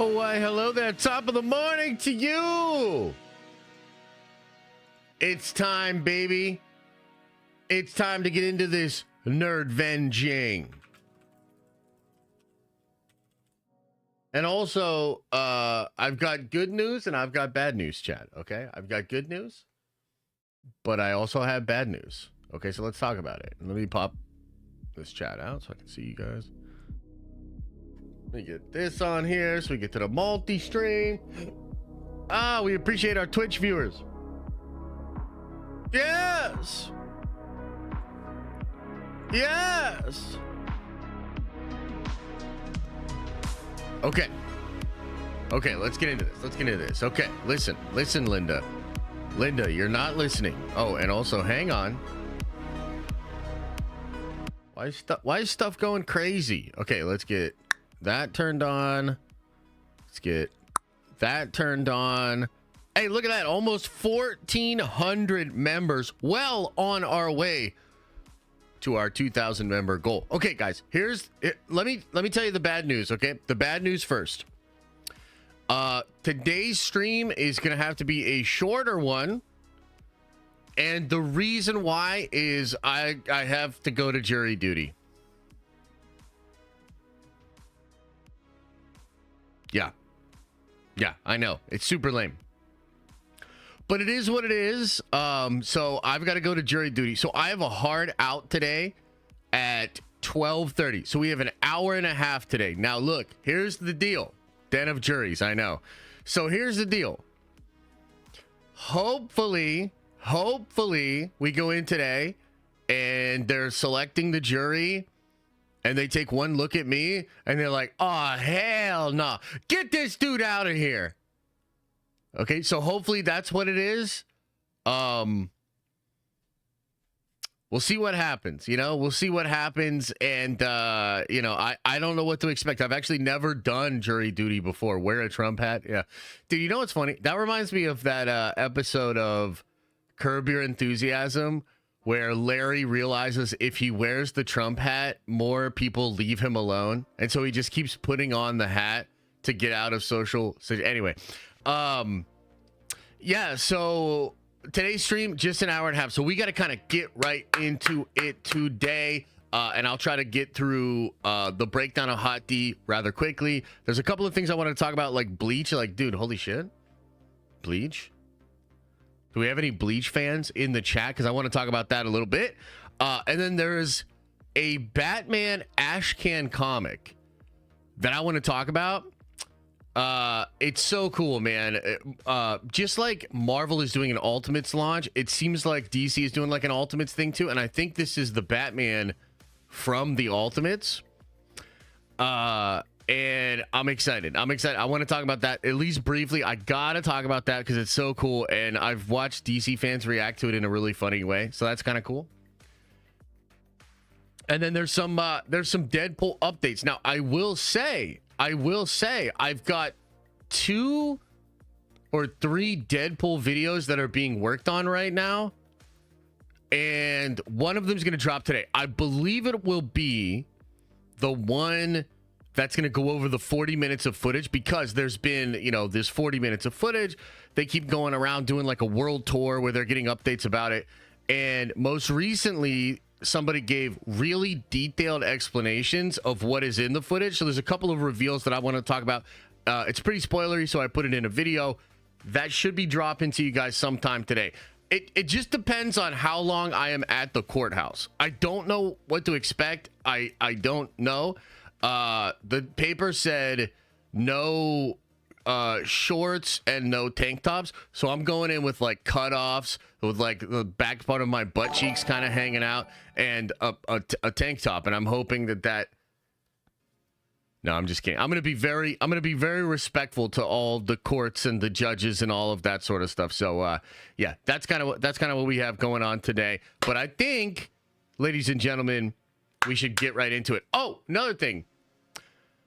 Oh, why, hello there. Top of the morning to you. It's time, baby. It's time to get into this nerd-venging. And also, I've got good news and I've got bad news, chat, okay? I've got good news, but I also have bad news. Okay, so let's talk about it. Let me pop this chat out so I can see you guys. Let me get this on here so we get to the multi-stream. We appreciate our Twitch viewers. Yes. Yes. Okay. Okay, let's get into this. Okay, listen, Linda. Linda, you're not listening. Oh, and also, hang on. Why is stuff going crazy? Okay, let's get that turned on. Let's get that turned on. Hey, look at that. Almost 1,400 members. Well on our way to our 2,000 member goal. Okay, guys, let me tell you the bad news, okay? The bad news first. Today's stream is going to have to be a shorter one. And the reason why is I have to go to jury duty. Yeah, I know. It's super lame. But it is what it is. So I've got to go to jury duty. So I have a hard out today at 12:30. So we have an hour and a half today. Now, look, here's the deal. Den of juries, I know. So here's the deal. Hopefully we go in today and they're selecting the jury and they take one look at me and they're like, oh, hell no. Get this dude out of here. Okay, so hopefully that's what it is. We'll see what happens, we'll see what happens. And, I don't know what to expect. I've actually never done jury duty before. Wear a Trump hat. Yeah. Dude, you know what's funny? That reminds me of that episode of Curb Your Enthusiasm where Larry realizes if he wears the Trump hat, more people leave him alone. And so he just keeps putting on the hat to get out of social. Anyway, yeah, so today's stream, just an hour and a half. So we got to kind of get right into it today. And I'll try to get through the breakdown of Hot D rather quickly. There's a couple of things I want to talk about, like Bleach. Like, dude, holy shit. Bleach? Do we have any Bleach fans in the chat? Because I want to talk about that a little bit. And then there's a Batman Ashcan comic that I want to talk about. It's so cool, man. Just like Marvel is doing an Ultimates launch, it seems like DC is doing like an Ultimates thing too. And I think this is the Batman from the Ultimates. And I'm excited. I want to talk about that at least briefly. I gotta talk about that because it's so cool. And I've watched DC fans react to it in a really funny way. So that's kind of cool. And then there's some Deadpool updates. Now, I will say, I've got 2 or 3 Deadpool videos that are being worked on right now. And one of them is going to drop today. I believe it will be the one that's going to go over the 40 minutes of footage because there's been, this 40 minutes of footage. They keep going around doing like a world tour where they're getting updates about it. And most recently, somebody gave really detailed explanations of what is in the footage. So there's a couple of reveals that I want to talk about. It's pretty spoilery, so I put it in a video. That should be dropping to you guys sometime today. It just depends on how long I am at the courthouse. I don't know what to expect. I don't know. The paper said no shorts and no tank tops, so I'm going in with like cutoffs with like the back part of my butt cheeks kind of hanging out and a tank top, and I'm hoping that no, I'm just kidding. I'm gonna be very respectful to all the courts and the judges and all of that sort of stuff. So yeah, that's kind of what we have going on today. But I think, ladies and gentlemen, we should get right into it. Oh, another thing.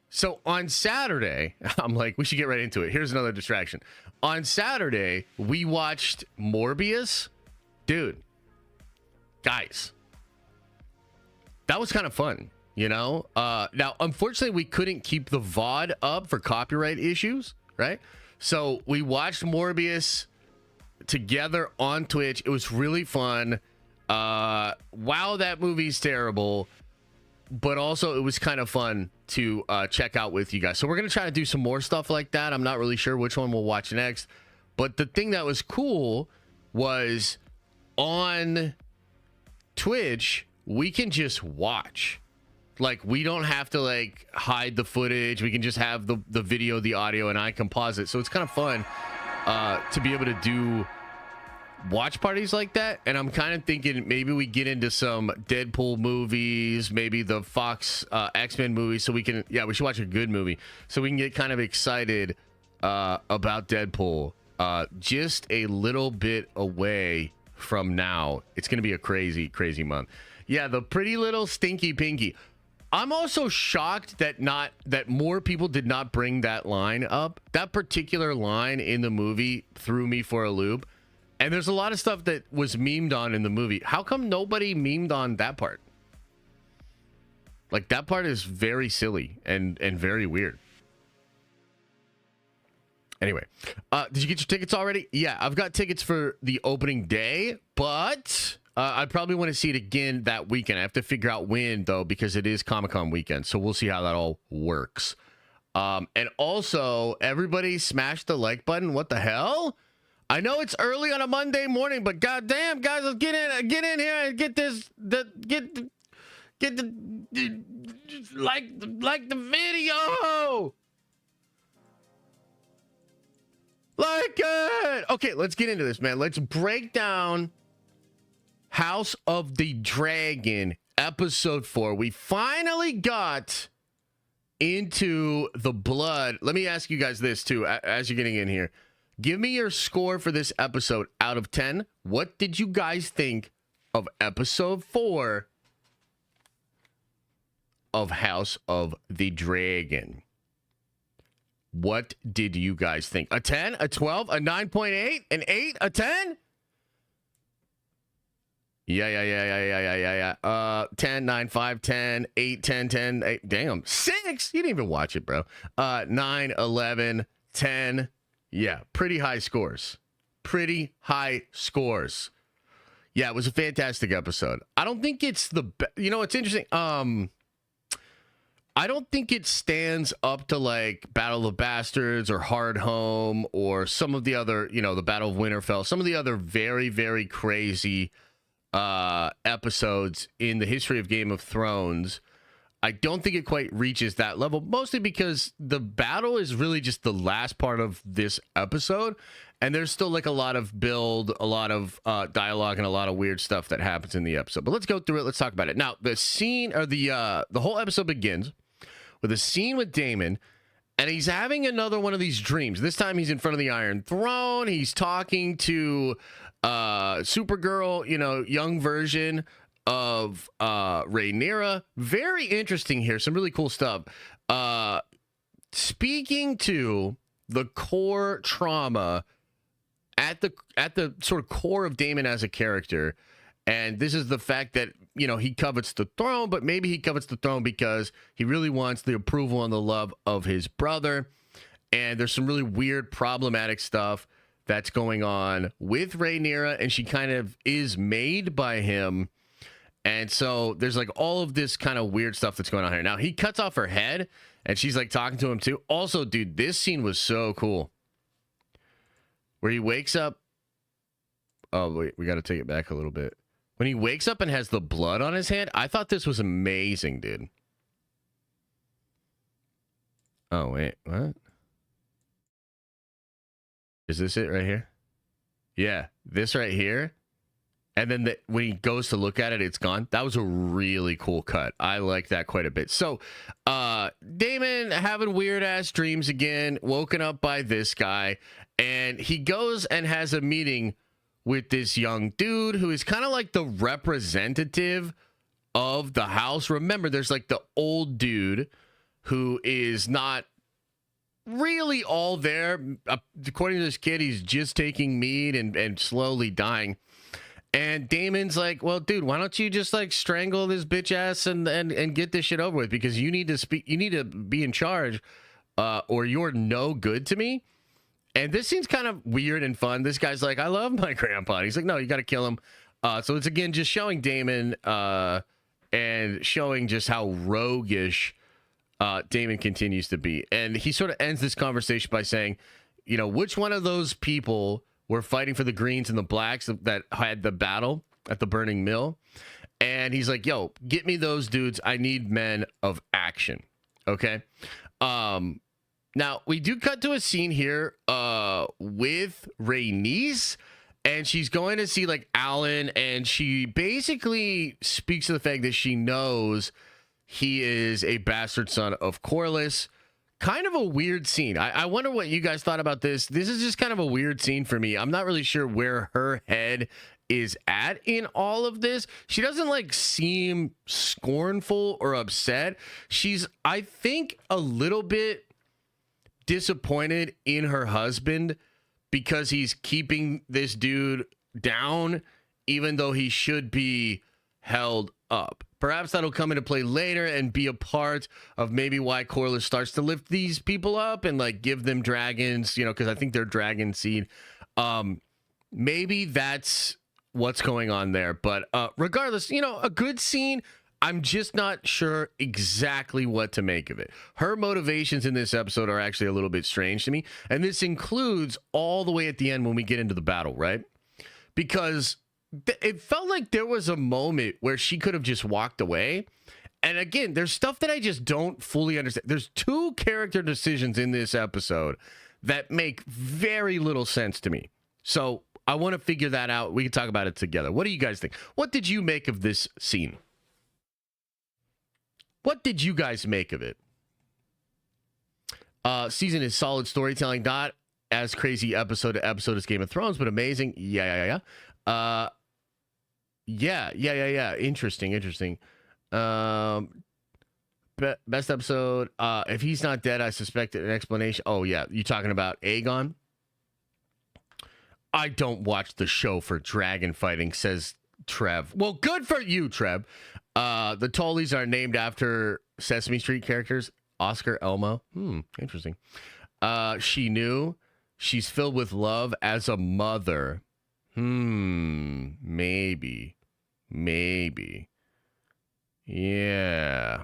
So on Saturday, I'm like, we should get right into it. Here's another distraction. On Saturday, we watched Morbius. Dude, guys, that was kind of fun. You know, now, unfortunately, we couldn't keep the VOD up for copyright issues, right? So we watched Morbius together on Twitch. It was really fun. Wow, that movie's terrible. But also, it was kind of fun to check out with you guys. So we're going to try to do some more stuff like that. I'm not really sure which one we'll watch next. But the thing that was cool was on Twitch, we can just watch. Like, we don't have to like hide the footage. We can just have the video, the audio, and I can pause it. So it's kind of fun to be able to do watch parties like that. And I'm kind of thinking maybe we get into some Deadpool movies, maybe the Fox X-Men movies, so we can, yeah, we should watch a good movie so we can get kind of excited about Deadpool. Just a little bit away from now. It's going to be a crazy month. Yeah, the pretty little stinky pinky. I'm also shocked that more people did not bring that line up. That particular line in the movie threw me for a loop. And there's a lot of stuff that was memed on in the movie. How come nobody memed on that part? Like, that part is very silly and very weird. Anyway, did you get your tickets already? Yeah, I've got tickets for the opening day, but I probably want to see it again that weekend. I have to figure out when, though, because it is Comic-Con weekend. So we'll see how that all works. And also, everybody smash the like button. What the hell? I know it's early on a Monday morning, but goddamn, guys, let's get in here and get this, like the video. Like it. Okay, let's get into this, man. Let's break down House of the Dragon episode 4. We finally got into the blood. Let me ask you guys this too, as you're getting in here. Give me your score for this episode out of 10. What did you guys think of episode 4 of House of the Dragon? What did you guys think? A 10, a 12, a 9.8, an 8, a 10? Yeah. 10, 9, 5, 10, 8, 10, 10, 8. Damn, 6? You didn't even watch it, bro. 9, 11, 10. Yeah, pretty high scores. Yeah, it was a fantastic episode. I don't think it's the best. You know, it's interesting. I don't think it stands up to like Battle of Bastards or Hard Home or some of the other, you know, the Battle of Winterfell, some of the other very, very crazy episodes in the history of Game of Thrones. I don't think it quite reaches that level, mostly because the battle is really just the last part of this episode, and there's still like a lot of build, a lot of dialogue, and a lot of weird stuff that happens in the episode. But let's go through it. Let's talk about it. Now, the scene, or the whole episode begins with a scene with Daemon, and he's having another one of these dreams. This time he's in front of the Iron Throne. He's talking to Supergirl, you know, young version of Rhaenyra. Very interesting here. Some really cool stuff. Speaking to the core trauma at the sort of core of Daemon as a character. And this is the fact that, you know, he covets the throne, but maybe he covets the throne because he really wants the approval and the love of his brother. And there's some really weird, problematic stuff that's going on with Rhaenyra, and she kind of is made by him. And so there's like all of this kind of weird stuff that's going on here. Now, he cuts off her head, and she's like talking to him too. Also, dude, this scene was so cool. Where he wakes up. Oh, wait, we got to take it back a little bit. When he wakes up and has the blood on his hand, I thought this was amazing, dude. Oh, wait, what? Is this it right here? Yeah, this right here. And then when he goes to look at it, it's gone. That was a really cool cut. I like that quite a bit. So, Daemon having weird-ass dreams again, woken up by this guy, and he goes and has a meeting with this young dude who is kind of like the representative of the house. Remember, there's like the old dude who is not really all there. According to this kid, he's just taking mead and slowly dying. And Damon's like, well, dude, why don't you just like strangle this bitch ass and get this shit over with, because you need to speak, you need to be in charge, or you're no good to me. And this seems kind of weird and fun. This guy's like, I love my grandpa. And he's like, no, you got to kill him. So it's again just showing Damon and showing just how roguish Damon continues to be. And he sort of ends this conversation by saying, you know, which one of those people were fighting for the Greens and the Blacks that had the battle at the burning mill? And he's like, yo, get me those dudes. I need men of action. Okay. Now we do cut to a scene here with Rhaenys, and she's going to see like Alan, and she basically speaks to the fact that she knows he is a bastard son of Corlys. Kind of a weird scene. I wonder what you guys thought about this. This is just kind of a weird scene for me. I'm not really sure where her head is at in all of this. She doesn't like seem scornful or upset. She's, I think, a little bit disappointed in her husband because he's keeping this dude down, even though he should be held up. Perhaps that'll come into play later and be a part of maybe why Corlys starts to lift these people up and like give them dragons, you know, because I think they're dragon seed. Maybe that's what's going on there. But regardless, you know, a good scene. I'm just not sure exactly what to make of it. Her motivations in this episode are actually a little bit strange to me. And this includes all the way at the end when we get into the battle, right? Because it felt like there was a moment where she could have just walked away. And again, there's stuff that I just don't fully understand. There's two character decisions in this episode that make very little sense to me. So I want to figure that out. We can talk about it together. What do you guys think? What did you make of this scene? What did you guys make of it? Season is solid storytelling, not as crazy episode to episode as Game of Thrones, but amazing. Yeah. Interesting. Best episode. If he's not dead, I suspect an explanation. Oh yeah, you talking about Aegon? I don't watch the show for dragon fighting, says Trev. Well, good for you, Trev. The Tullys are named after Sesame Street characters. Oscar Elmo. Interesting. She knew. She's filled with love as a mother. Maybe. Yeah.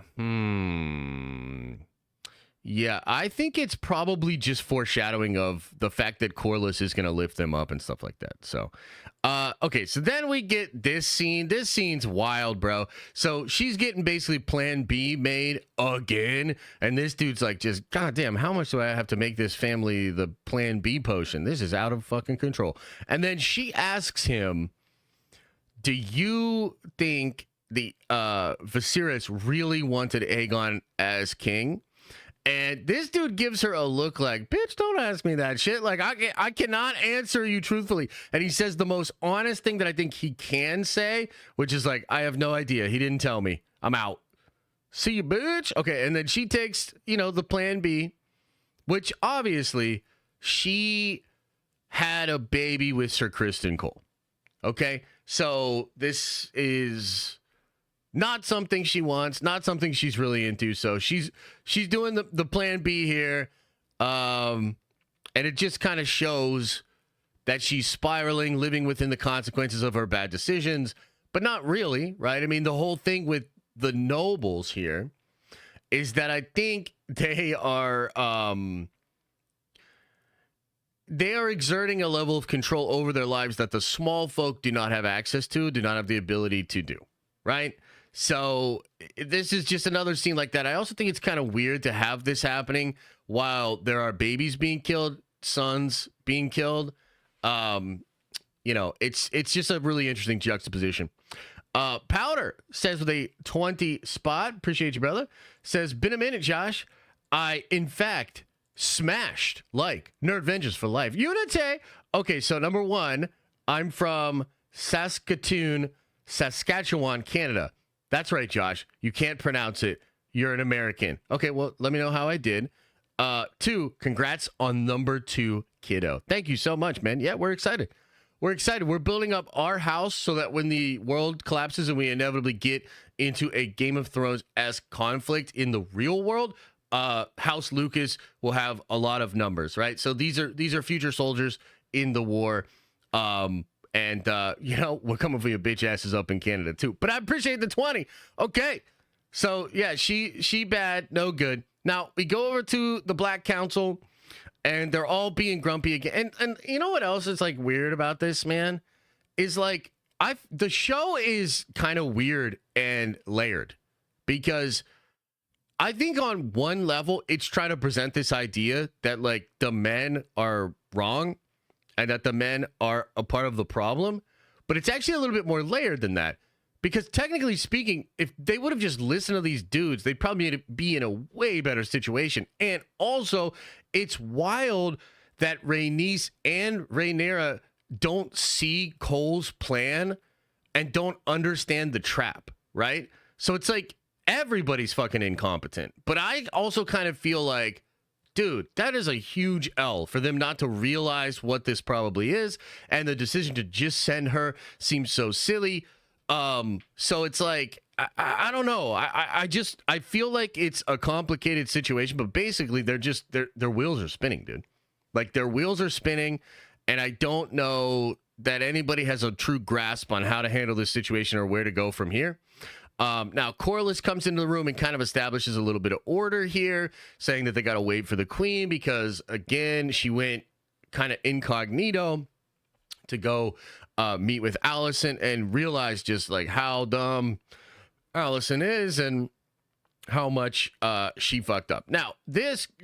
Yeah, I think it's probably just foreshadowing of the fact that Corlys is going to lift them up and stuff like that. So, okay, so then we get this scene. This scene's wild, bro. So she's getting basically plan B made again. And this dude's like, just, goddamn, how much do I have to make this family the plan B potion? This is out of fucking control. And then she asks him, do you think the Viserys really wanted Aegon as king? And this dude gives her a look like, bitch, don't ask me that shit. Like, I cannot answer you truthfully. And he says the most honest thing that I think he can say, which is like, I have no idea. He didn't tell me. I'm out. See you, bitch. Okay, and then she takes, you know, the plan B, which obviously she had a baby with Sir Criston Cole. Okay, so this is not something she wants, not something she's really into. So she's doing the plan B here. And it just kind of shows that she's spiraling, living within the consequences of her bad decisions, but not really, right? I mean, the whole thing with the nobles here is that I think they are exerting a level of control over their lives that the small folk do not have access to, do not have the ability to do, right? So this is just another scene like that. I also think it's kind of weird to have this happening while there are babies being killed, sons being killed. You know, it's just a really interesting juxtaposition. Powder says with a 20 spot, appreciate you, brother, says, been a minute, Josh. I, in fact, smashed like Nerd Vengeance for life. Unite. Okay, so number one, I'm from Saskatoon, Saskatchewan, Canada. That's right, Josh. You can't pronounce it. You're an American. Okay, well, let me know how I did. Two, congrats on number 2, kiddo. Thank you so much, man. Yeah, we're excited. we're excited. We're building up our house so that when the world collapses and we inevitably get into a Game of Thrones-esque conflict in the real world, House Lucas will have a lot of numbers, right? So these are future soldiers in the war. You know, we're coming for your bitch asses up in Canada too. But I appreciate the 20. Okay. So yeah, she bad, no good. Now we go over to the Black Council and they're all being grumpy again. And you know what else is like weird about this, man? Is like the show is kind of weird and layered because I think on one level it's trying to present this idea that like the men are wrong and that the men are a part of the problem, but it's actually a little bit more layered than that. Because technically speaking, if they would have just listened to these dudes, they'd probably be in a way better situation. And also, it's wild that Rhaenys and Rhaenyra don't see Cole's plan and don't understand the trap, right? So it's like everybody's fucking incompetent. But I also kind of feel like, dude, that is a huge L for them not to realize what this probably is. And the decision to just send her seems so silly. So it's like, I don't know. I feel like it's a complicated situation, but basically their wheels are spinning, dude. Like their wheels are spinning. And I don't know that anybody has a true grasp on how to handle this situation or where to go from here. Now Corlys comes into the room and kind of establishes a little bit of order here, saying that they got to wait for the queen because again, she went kind of incognito to go meet with Allison and realize just like how dumb Allison is and how much she fucked up. Now,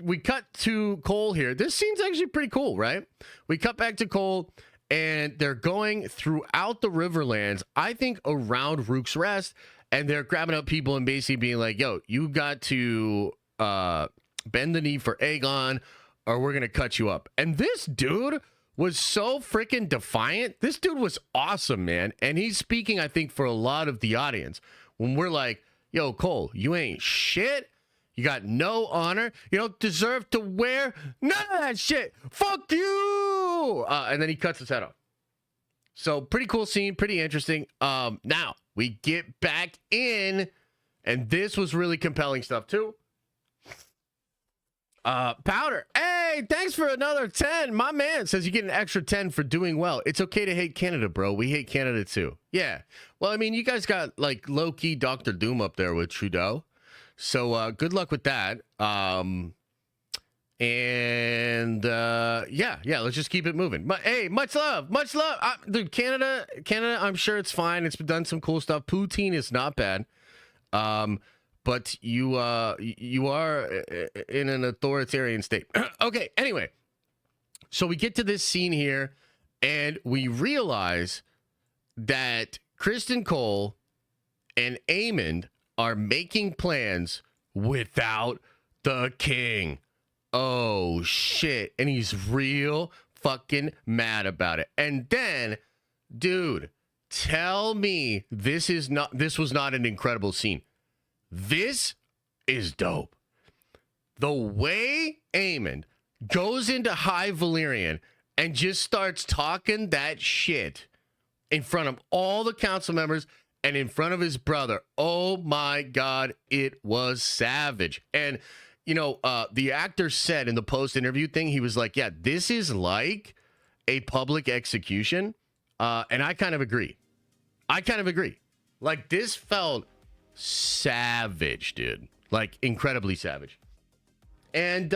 we cut to Cole here. This scene's actually pretty cool, right? We cut back to Cole and they're going throughout the Riverlands, I think around Rook's Rest, and they're grabbing up people and basically being like, yo, you got to bend the knee for Aegon or we're going to cut you up. And this dude was so freaking defiant. This dude was awesome, man. And he's speaking, I think, for a lot of the audience. When we're like, yo, Cole, you ain't shit. You got no honor. You don't deserve to wear none of that shit. Fuck you. And then he cuts his head off. So pretty cool scene. Pretty interesting. Now, we get back in. And this was really compelling stuff, too. Powder. Hey, thanks for another 10. My man says you get an extra 10 for doing well. It's okay to hate Canada, bro. We hate Canada too. Yeah. Well, I mean, you guys got like low-key Dr. Doom up there with Trudeau. So good luck with that. Yeah, let's just keep it moving. But hey, much love. Dude, Canada, I'm sure it's fine. It's done some cool stuff. Poutine is not bad. But you are in an authoritarian state. Okay, anyway. So we get to this scene here, and we realize that Kristen Cole and Aemond are making plans without the king. Oh, shit. And he's real fucking mad about it. And then, dude, tell me this was not an incredible scene. This is dope. The way Aemond goes into High Valyrian and just starts talking that shit in front of all the council members and in front of his brother. Oh my God, it was savage. And, you know, the actor said in the post-interview thing, he was like, yeah, this is like a public execution. And I kind of agree. Like, this felt savage, dude. Like, incredibly savage. And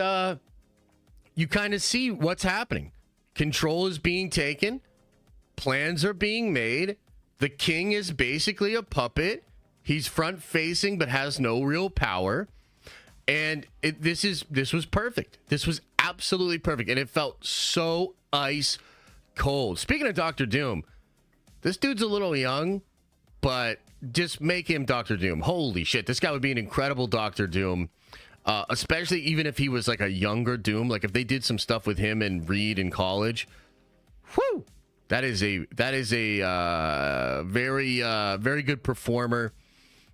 you kind of see what's happening. Control is being taken. Plans are being made. The king is basically a puppet. He's front-facing but has no real power. And this was perfect. This was absolutely perfect. And it felt so ice cold. Speaking of Dr. Doom, this dude's a little young, but just make him Dr. Doom. Holy shit. This guy would be an incredible Dr. Doom. Especially even if he was like a younger Doom. Like if they did some stuff with him and Reed in college. Whew. That is a very good performer.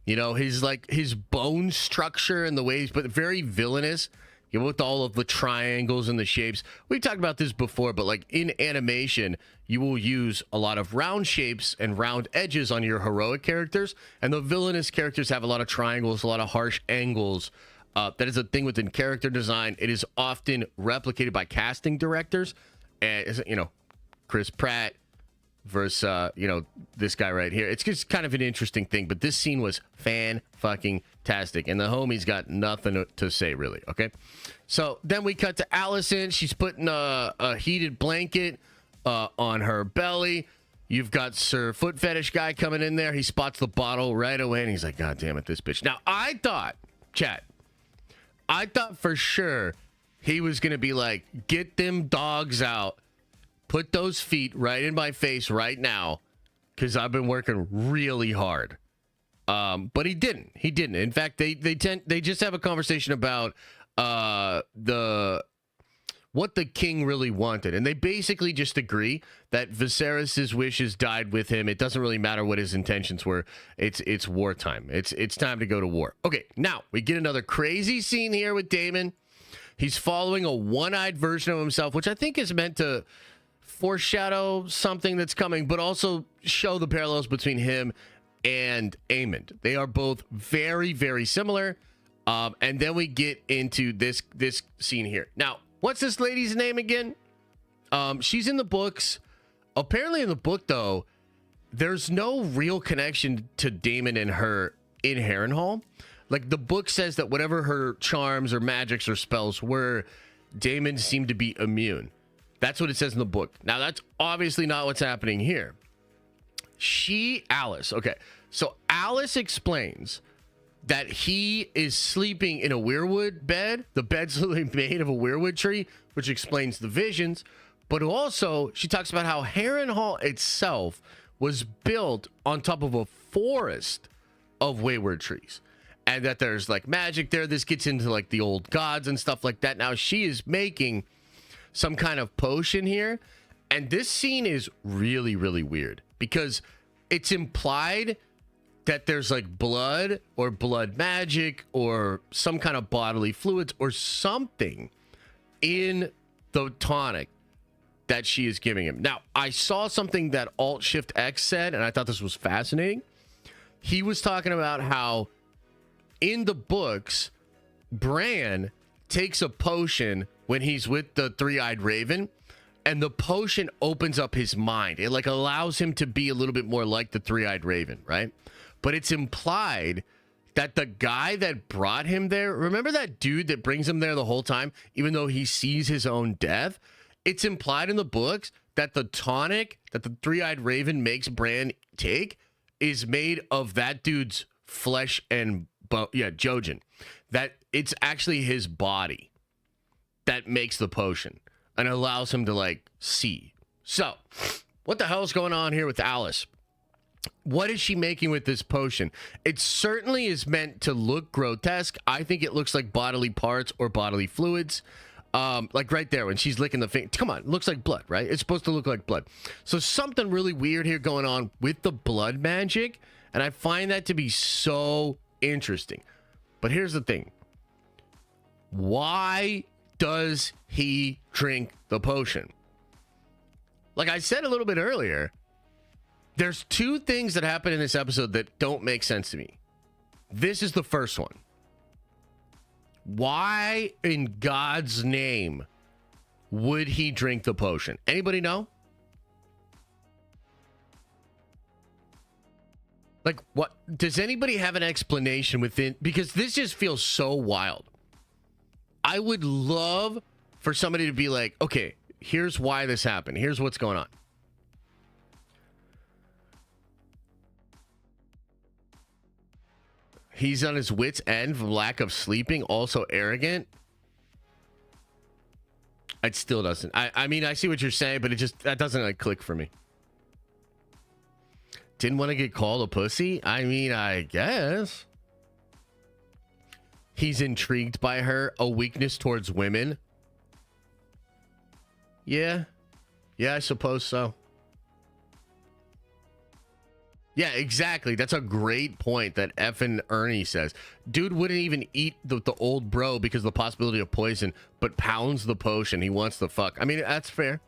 You know, his bone structure and the ways, but very villainous. You know, with all of the triangles and the shapes. We've talked about this before, but like in animation, you will use a lot of round shapes and round edges on your heroic characters, and the villainous characters have a lot of triangles, a lot of harsh angles. That is a thing within character design. It is often replicated by casting directors, and you know, Chris Pratt versus you know, this guy right here. It's just kind of an interesting thing, but this scene was fan-fucking-tastic, and the homie's got nothing to say really. Okay, so then we cut to Allison. She's putting a heated blanket on her belly. You've got Sir Foot Fetish guy coming in there. He spots the bottle right away, and he's like, God damn it, this bitch. Now I thought for sure he was gonna be like, get them dogs out. Put those feet right in my face right now, because I've been working really hard. But he didn't. He didn't. In fact, they just have a conversation about what the king really wanted, and they basically just agree that Viserys's wishes died with him. It doesn't really matter what his intentions were. It's wartime. It's time to go to war. Okay, now we get another crazy scene here with Daemon. He's following a one-eyed version of himself, which I think is meant to foreshadow something that's coming, but also show the parallels between him and Aemond. They are both very, very similar. And then we get into this scene here. Now, what's this lady's name again? She's in the books. Apparently in the book, though, there's no real connection to Daemon and her in Harrenhal. Like, the book says that whatever her charms or magics or spells were, Daemon seemed to be immune. That's what it says in the book. Now, that's obviously not what's happening here. Alice, okay. So Alice explains that he is sleeping in a weirwood bed. The bed's literally made of a weirwood tree, which explains the visions. But also, she talks about how Harrenhal itself was built on top of a forest of wayward trees. And that there's like magic there. This gets into like the old gods and stuff like that. Now, she is making some kind of potion here, and this scene is really, really weird because it's implied that there's like blood or blood magic or some kind of bodily fluids or something in the tonic that she is giving him. Now, I saw something that Alt-Shift-X said, and I thought this was fascinating. He was talking about how in the books, Bran takes a potion when he's with the three-eyed raven, and the potion opens up his mind. It like allows him to be a little bit more like the three-eyed raven, right? But it's implied that the guy that brought him there, remember that dude that brings him there the whole time, even though he sees his own death? It's implied in the books that the tonic that the three-eyed raven makes Bran take is made of that dude's flesh and bone. Yeah, Jojen. That it's actually his body that makes the potion and allows him to like see. So what the hell is going on here with Alice? What is she making with this potion? It certainly is meant to look grotesque. I think it looks like bodily parts or bodily fluids. Like right there when she's licking the finger. Come on, it looks like blood, right? It's supposed to look like blood. So something really weird here going on with the blood magic, and I find that to be so interesting. But here's the thing. Why does he drink the potion? Like I said a little bit earlier, there's two things that happen in this episode that don't make sense to me. This is the first one. Why in God's name would he drink the potion? Anybody know? Like, what? Does anybody have an explanation within? Because this just feels so wild. I would love for somebody to be like, okay, here's why this happened. Here's what's going on. He's on his wit's end from lack of sleeping, also arrogant. It still doesn't. I mean, I see what you're saying, but that doesn't like click for me. Didn't want to get called a pussy? I mean, I guess. He's intrigued by her, a weakness towards women. Yeah. Yeah, I suppose so. Yeah, exactly. That's a great point that effing Ernie says. Dude wouldn't even eat the old bro because of the possibility of poison, but pounds the potion. He wants the fuck. I mean, that's fair.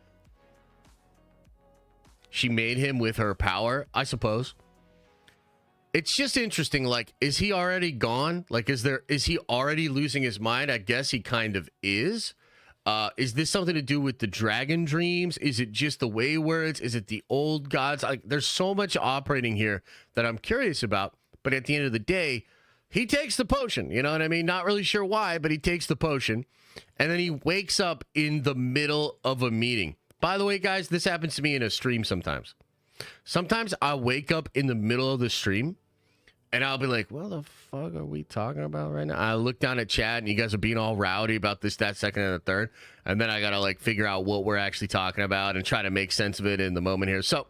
She made him with her power, I suppose. It's just interesting. Like, is he already gone? Like, is he already losing his mind? I guess he kind of is. Is this something to do with the dragon dreams? Is it just the Waywards? Is it the old gods? Like, there's so much operating here that I'm curious about. But at the end of the day, he takes the potion. You know what I mean? Not really sure why, but he takes the potion. And then he wakes up in the middle of a meeting. By the way, guys, this happens to me in a stream sometimes. Sometimes I wake up in the middle of the stream. And I'll be like, what the fuck are we talking about right now? I look down at chat and you guys are being all rowdy about this, that, second, and the third. And then I got to like figure out what we're actually talking about and try to make sense of it in the moment here. So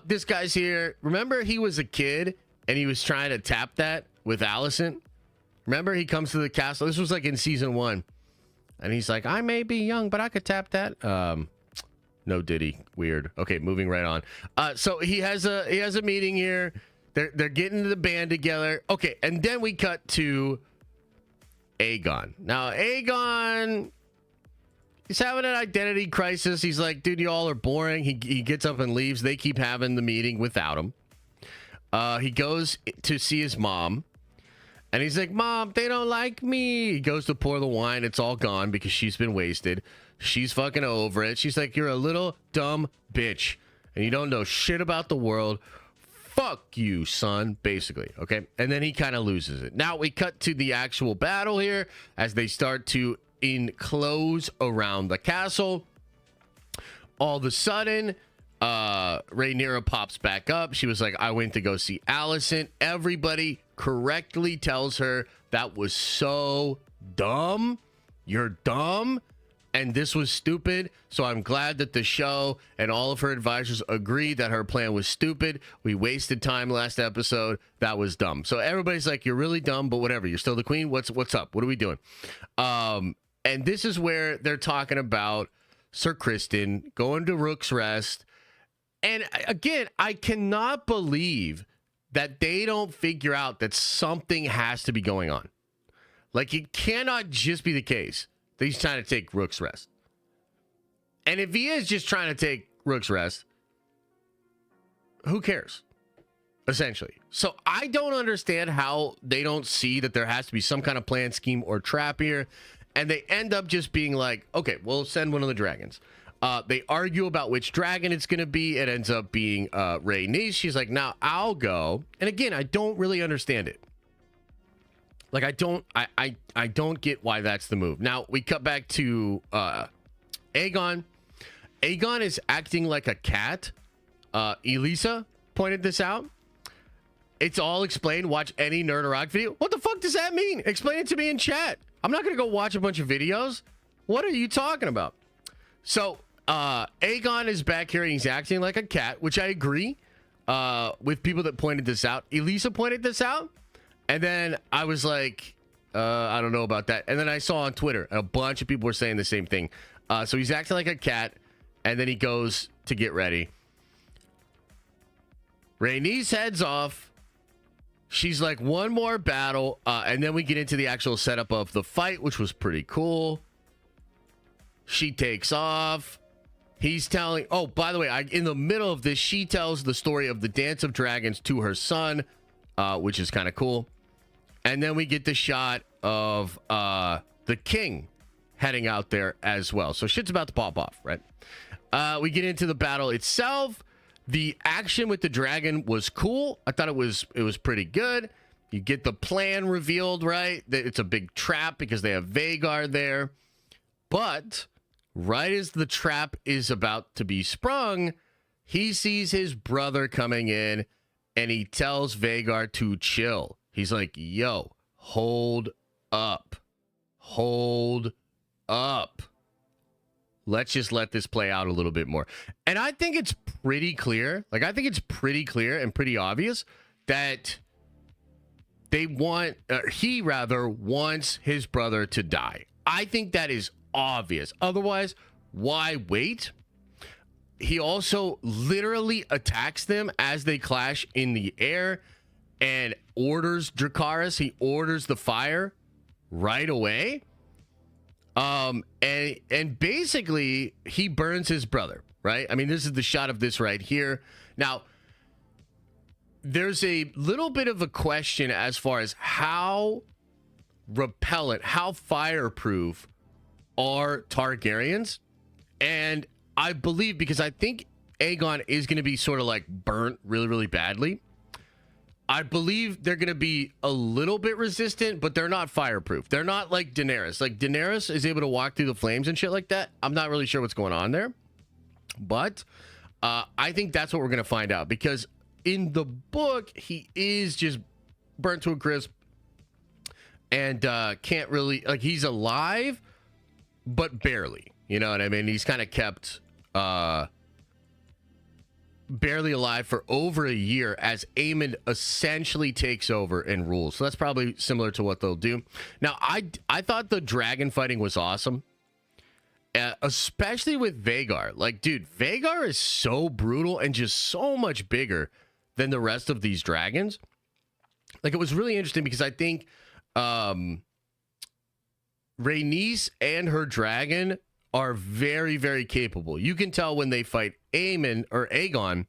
this guy's here. Remember he was a kid and he was trying to tap that with Allison? Remember he comes to the castle. This was like in season 1. And he's like, I may be young, but I could tap that. No Diddy. Weird. Okay, moving right on. So he has a meeting here. They're getting the band together. Okay, and then we cut to Aegon. Now, Aegon, he's having an identity crisis. He's like, dude, you all are boring. He gets up and leaves. They keep having the meeting without him. He goes to see his mom. And he's like, Mom, they don't like me. He goes to pour the wine. It's all gone because she's been wasted. She's fucking over it. She's like, you're a little dumb bitch. And you don't know shit about the world. Fuck you, son, basically. Okay. And then he kind of loses it. Now we cut to the actual battle here as they start to enclose around the castle. All of a sudden, Rhaenyra pops back up. She was like, I went to go see Allison. Everybody correctly tells her that was so dumb. You're dumb. And this was stupid. So I'm glad that the show and all of her advisors agreed that her plan was stupid. We wasted time last episode. That was dumb. So everybody's like, you're really dumb, but whatever. You're still the queen. What's up? What are we doing? And this is where they're talking about Sir Criston going to Rook's Rest. And again, I cannot believe that they don't figure out that something has to be going on. Like, it cannot just be the case that he's trying to take Rook's Rest. And if he is just trying to take Rook's Rest, who cares? Essentially. So I don't understand how they don't see that there has to be some kind of plan, scheme, or trap here. And they end up just being like, okay, we'll send one of the dragons. They argue about which dragon it's going to be. It ends up being Rhaenys. She's like, now I'll go. And again, I don't really understand it. Like, I don't get why that's the move. Now, we cut back to Aegon. Aegon is acting like a cat. Elisa pointed this out. It's all explained. Watch any Nerd or Rock video. What the fuck does that mean? Explain it to me in chat. I'm not going to go watch a bunch of videos. What are you talking about? So, Aegon is back here and he's acting like a cat, which I agree with people that pointed this out. Elisa pointed this out. And then I was like, I don't know about that. And then I saw on Twitter, a bunch of people were saying the same thing. So he's acting like a cat. And then he goes to get ready. Rhaenys heads off. She's like, one more battle. And then we get into the actual setup of the fight, which was pretty cool. She takes off. He's telling, oh, by the way, in the middle of this, she tells the story of the Dance of Dragons to her son, which is kind of cool. And then we get the shot of the king heading out there as well. So shit's about to pop off, right? We get into the battle itself. The action with the dragon was cool. I thought it was pretty good. You get the plan revealed, right? That it's a big trap because they have Vhagar there. But right as the trap is about to be sprung, he sees his brother coming in and he tells Vhagar to chill. He's like, yo, hold up. Hold up. Let's just let this play out a little bit more. And I think it's pretty clear. Like, I think it's pretty clear and pretty obvious that he wants his brother to die. I think that is obvious. Otherwise, why wait? he also literally attacks them as they clash in the air and orders Dracarys. He orders the fire right away. And basically he burns his brother, right? I mean, this is the shot of this right here. Now, there's a little bit of a question as far as how repellent, how fireproof are Targaryens. And I believe, because I think Aegon is going to be sort of like burnt really, really badly. I believe they're going to be a little bit resistant, but they're not fireproof. They're not like Daenerys. Like Daenerys is able to walk through the flames and shit like that. I'm not really sure what's going on there. But I think that's what we're going to find out, because in the book, he is just burnt to a crisp and can't really, like, he's alive, but barely. You know what I mean? He's kind of kept barely alive for over a year as Aemond essentially takes over and rules. So that's probably similar to what they'll do. Now, I thought the dragon fighting was awesome, especially with Vhagar. Like, dude, Vhagar is so brutal and just so much bigger than the rest of these dragons. Like, it was really interesting because I think Rhaenys and her dragon are very, very capable. You can tell when they fight Aemon or Aegon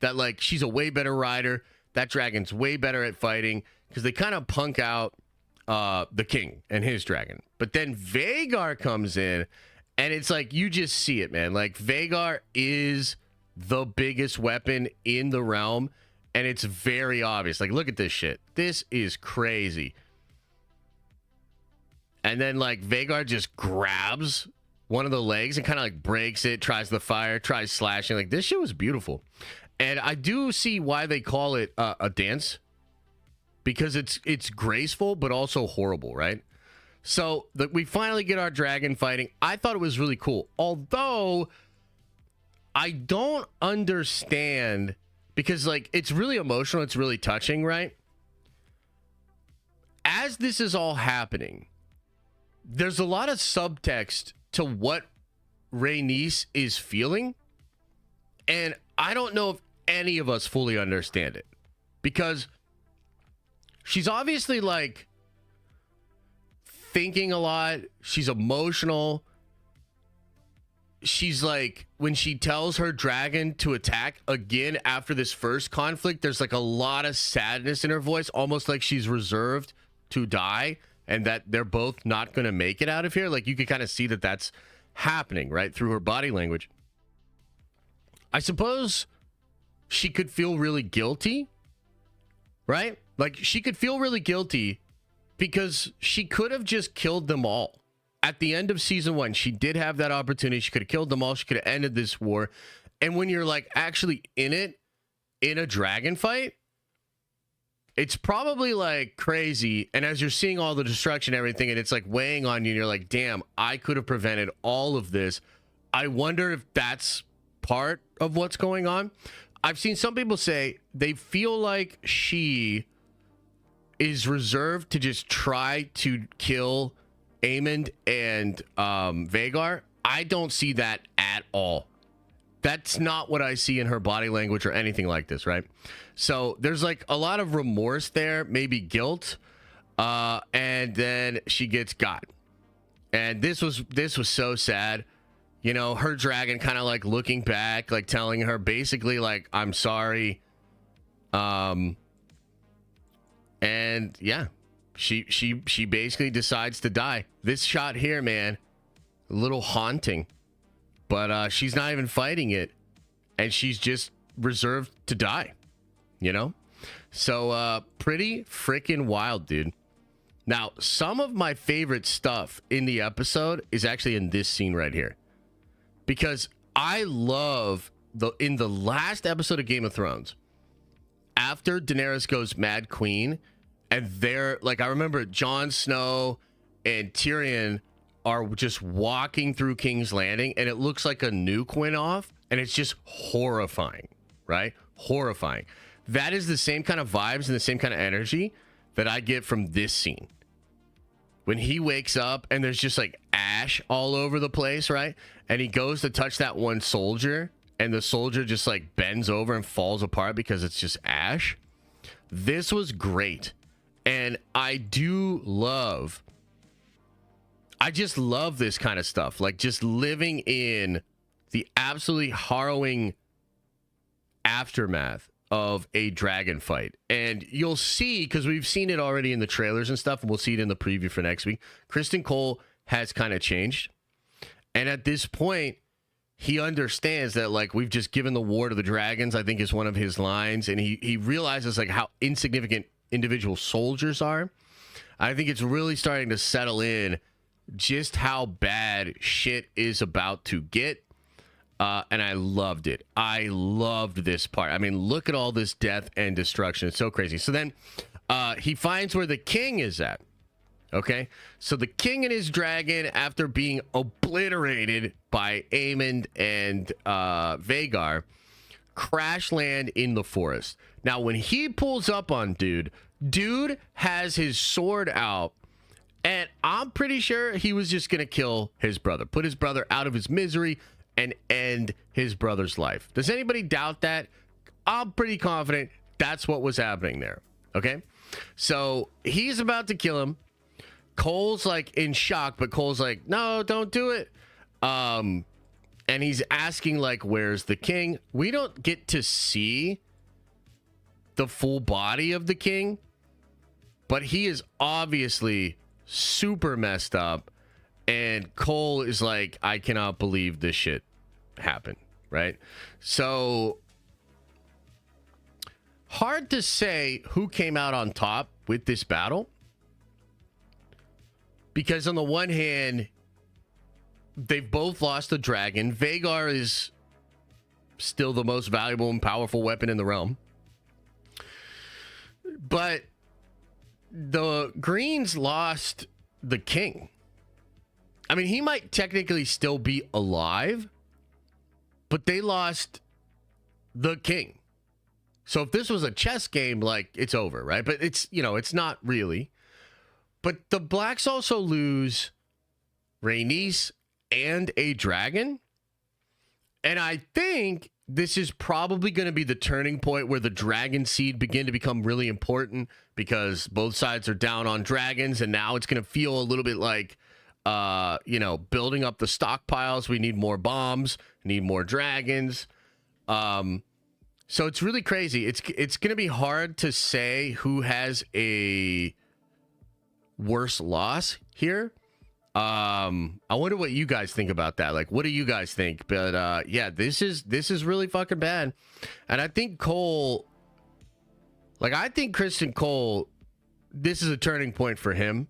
that, like, she's a way better rider. That dragon's way better at fighting, because they kind of punk out the king and his dragon. But then Vhagar comes in, and it's like, you just see it, man. Like, Vhagar is the biggest weapon in the realm, and it's very obvious. Like, look at this shit. This is crazy. And then, like, Vhagar just grabs one of the legs and kind of like breaks it, tries the fire, tries slashing. Like, this shit was beautiful. And I do see why they call it a dance, because it's graceful but also horrible, right? So we finally get our dragon fighting. I thought it was really cool, although I don't understand, because, like, it's really emotional, it's really touching, right? As this is all happening, there's a lot of subtext to what Rhaenys is feeling, and I don't know if any of us fully understand it, because she's obviously, like, thinking a lot. She's emotional. She's like, when she tells her dragon to attack again after this first conflict, there's like a lot of sadness in her voice, almost like she's reserved to die and that they're both not going to make it out of here. Like, you can kind of see that that's happening, right, through her body language. I suppose she could feel really guilty, right? Like, she could feel really guilty because she could have just killed them all. At the end of season 1, she did have that opportunity. She could have killed them all. She could have ended this war. And when you're, like, actually in it, in a dragon fight, it's probably, like, crazy. And as you're seeing all the destruction and everything, and it's, like, weighing on you, and you're like, damn, I could have prevented all of this. I wonder if that's part of what's going on. I've seen some people say they feel like she is reserved to just try to kill Aemond and Vhagar. I don't see that at all. That's not what I see in her body language or anything like this, right? So there's like a lot of remorse there, maybe guilt, and then she gets got. And this was so sad. You know, her dragon kind of like looking back, like telling her basically like, I'm sorry. And yeah, she basically decides to die. This shot here, man, a little haunting. But she's not even fighting it, and she's just reserved to die, you know? So pretty freaking wild, dude. Now, some of my favorite stuff in the episode is actually in this scene right here. Because I love, in the last episode of Game of Thrones, after Daenerys goes Mad Queen, and they're, like, I remember Jon Snow and Tyrion are just walking through King's Landing, and it looks like a nuke went off, and it's just horrifying, right? Horrifying. That is the same kind of vibes and the same kind of energy that I get from this scene. When he wakes up and there's just like ash all over the place, right? And he goes to touch that one soldier, and the soldier just like bends over and falls apart because it's just ash. This was great. And I just love this kind of stuff. Like just living in the absolutely harrowing aftermath of a dragon fight. And you'll see, because we've seen it already in the trailers and stuff, and we'll see it in the preview for next week, Kristen Cole has kind of changed. And at this point, he understands that, like, we've just given the war to the dragons, I think is one of his lines. And he realizes, like, how insignificant individual soldiers are. I think it's really starting to settle in just how bad shit is about to get. And I loved it. I loved this part. I mean, look at all this death and destruction. It's so crazy. So then he finds where the king is at. Okay? So the king and his dragon, after being obliterated by Aemond and Vhagar, crash land in the forest. Now, when he pulls up on dude has his sword out. And I'm pretty sure he was just going to kill his brother. Put his brother out of his misery and end his brother's life. Does anybody doubt that? I'm pretty confident that's what was happening there. Okay? So he's about to kill him. Cole's like in shock, but Cole's like, no, don't do it. And he's asking, like, where's the king? We don't get to see the full body of the king, but he is obviously super messed up. And Cole is like, I cannot believe this shit happened, right? So hard to say who came out on top with this battle, because on the one hand, they've both lost a dragon. Vhagar is still the most valuable and powerful weapon in the realm, but the Greens lost the king. I mean, he might technically still be alive, but they lost the king. So if this was a chess game, like, it's over, right? But it's, you know, it's not really. But the Blacks also lose Rhaenys and a dragon. And I think this is probably going to be the turning point where the dragon seed begin to become really important, because both sides are down on dragons, and now it's going to feel a little bit like, you know, building up the stockpiles. We need more bombs, need more dragons. So it's really crazy. It's going to be hard to say who has a worse loss here. I wonder what you guys think about that. Like, what do you guys think? But yeah, this is really fucking bad. And I think Cole, like, I think Kristen Cole, this is a turning point for him.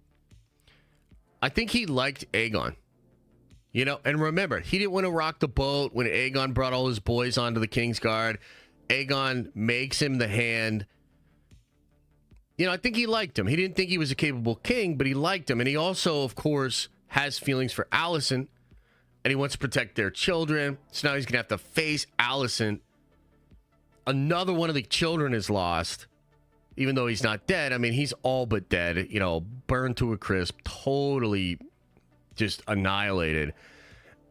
I think he liked Aegon, you know, and remember, he didn't want to rock the boat when Aegon brought all his boys onto the Kingsguard. Aegon makes him the hand. You know, I think he liked him. He didn't think he was a capable king, but he liked him. And he also, of course, has feelings for Alicent, and he wants to protect their children. So now he's going to have to face Alicent. Another one of the children is lost, even though he's not dead. I mean, he's all but dead, you know, burned to a crisp, totally just annihilated.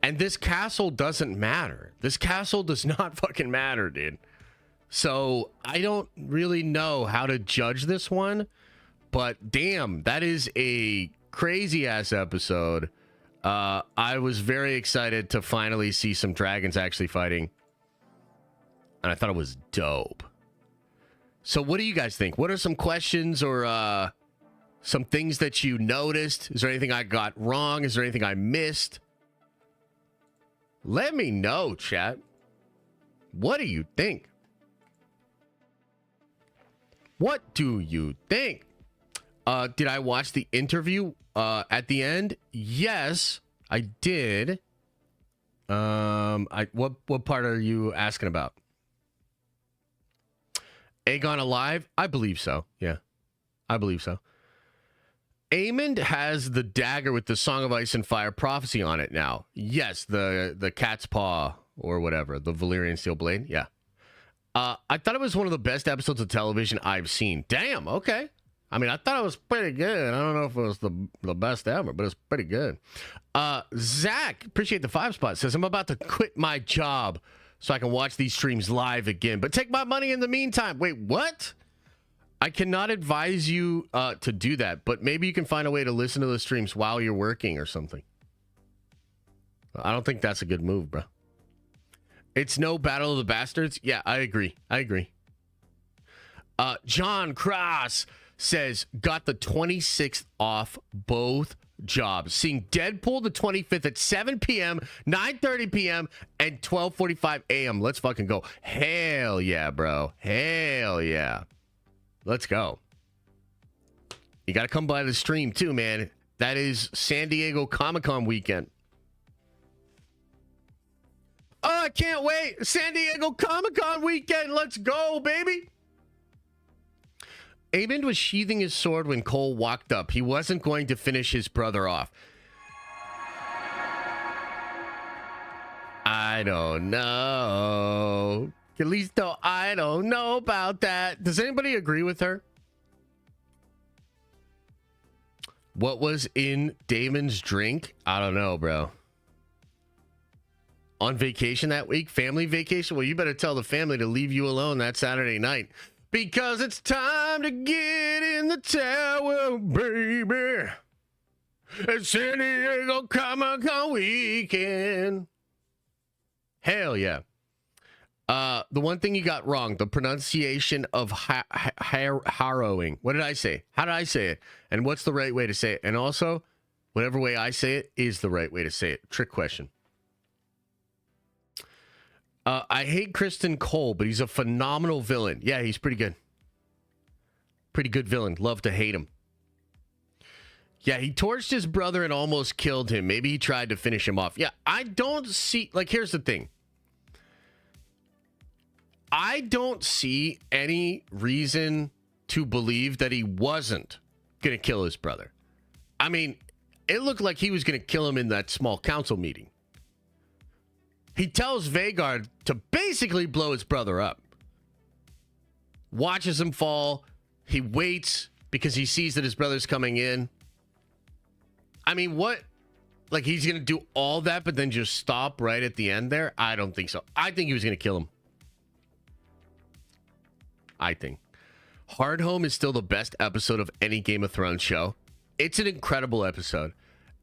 And this castle doesn't matter. This castle does not fucking matter, dude. So I don't really know how to judge this one, but damn, that is a crazy ass episode. I was very excited to finally see some dragons actually fighting, and I thought it was dope. So what do you guys think? What are some questions or some things that you noticed? Is there anything I got wrong? Is there anything I missed? Let me know, chat. What do you think? What do you think? Did I watch the interview at the end? Yes, I did. What part are you asking about? Aegon alive? I believe so. Yeah, I believe so. Aemond has the dagger with the Song of Ice and Fire prophecy on it now. Yes, the cat's paw or whatever, the Valyrian steel blade. Yeah. I thought it was one of the best episodes of television I've seen. Damn, okay. I mean, I thought it was pretty good. I don't know if it was the best ever, but it's pretty good. Zach, appreciate the 5 spot, says, I'm about to quit my job so I can watch these streams live again. But take my money in the meantime. Wait, what? I cannot advise you to do that, but maybe you can find a way to listen to the streams while you're working or something. I don't think that's a good move, bro. It's no Battle of the Bastards. Yeah, I agree. John Cross says, got the 26th off both jobs. Seeing Deadpool the 25th at 7 p.m., 9:30 p.m., and 12:45 a.m. Let's fucking go. Hell yeah, bro. Hell yeah. Let's go. You got to come by the stream too, man. That is San Diego Comic-Con weekend. Oh, I can't wait. San Diego Comic-Con weekend. Let's go, baby. Aemond was sheathing his sword when Cole walked up. He wasn't going to finish his brother off. I don't know. At least though, I don't know about that. Does anybody agree with her? What was in Damon's drink? I don't know, bro. On vacation that week? Family vacation? Well, you better tell the family to leave you alone that Saturday night. Because it's time to get in the tower, baby. It's San Diego Comic-Con weekend. Hell yeah. The one thing you got wrong, the pronunciation of harrowing. What did I say? How did I say it? And what's the right way to say it? And also, whatever way I say it is the right way to say it. Trick question. I hate Kristen Cole, but he's a phenomenal villain. Yeah, he's pretty good. Pretty good villain. Love to hate him. Yeah, he torched his brother and almost killed him. Maybe he tried to finish him off. Yeah, I don't see... Like, here's the thing. I don't see any reason to believe that he wasn't going to kill his brother. I mean, it looked like he was going to kill him in that small council meeting. He tells Vhagar to basically blow his brother up. Watches him fall. He waits because he sees that his brother's coming in. I mean, what? Like, he's going to do all that, but then just stop right at the end there? I don't think so. I think he was going to kill him. I think. Hard Home is still the best episode of any Game of Thrones show. It's an incredible episode.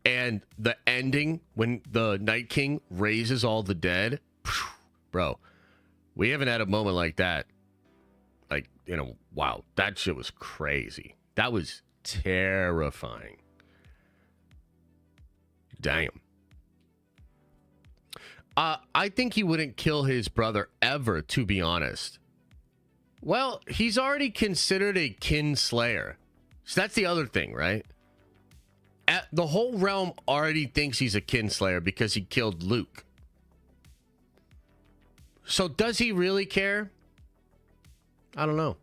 And the ending, when the Night King raises all the dead, bro, we haven't had a moment like that. Like, you know, wow, that shit was crazy. That was terrifying. Damn. I think he wouldn't kill his brother ever, to be honest. Well, he's already considered a kin slayer. So that's the other thing, right? The whole realm already thinks he's a kinslayer because he killed Luke. So does he really care? I don't know.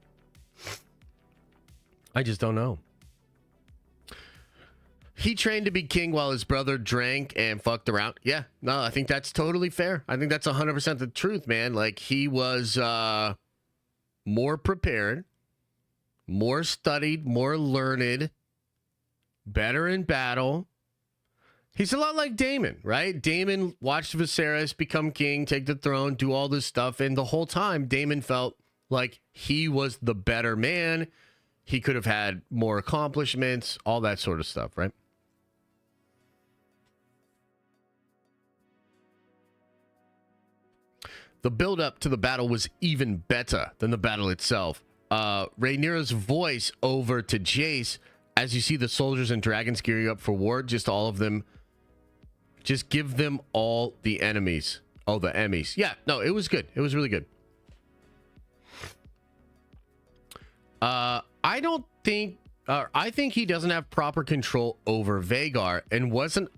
I just don't know. He trained to be king while his brother drank and fucked around. Yeah, no, I think that's totally fair. I think that's 100% the truth, man. Like, he was more prepared, more studied, more learned, better in battle. He's a lot like Daemon, right? Daemon watched Viserys become king, take the throne, do all this stuff. And the whole time, Daemon felt like he was the better man. He could have had more accomplishments, all that sort of stuff, right? The build-up to the battle was even better than the battle itself. Rhaenyra's voice over to Jace as you see the soldiers and dragons gearing up for war, just all of them. Just give them all the enemies. Oh, the Emmys. Yeah, no, it was good. It was really good. I don't think... I think he doesn't have proper control over Vhagar and wasn't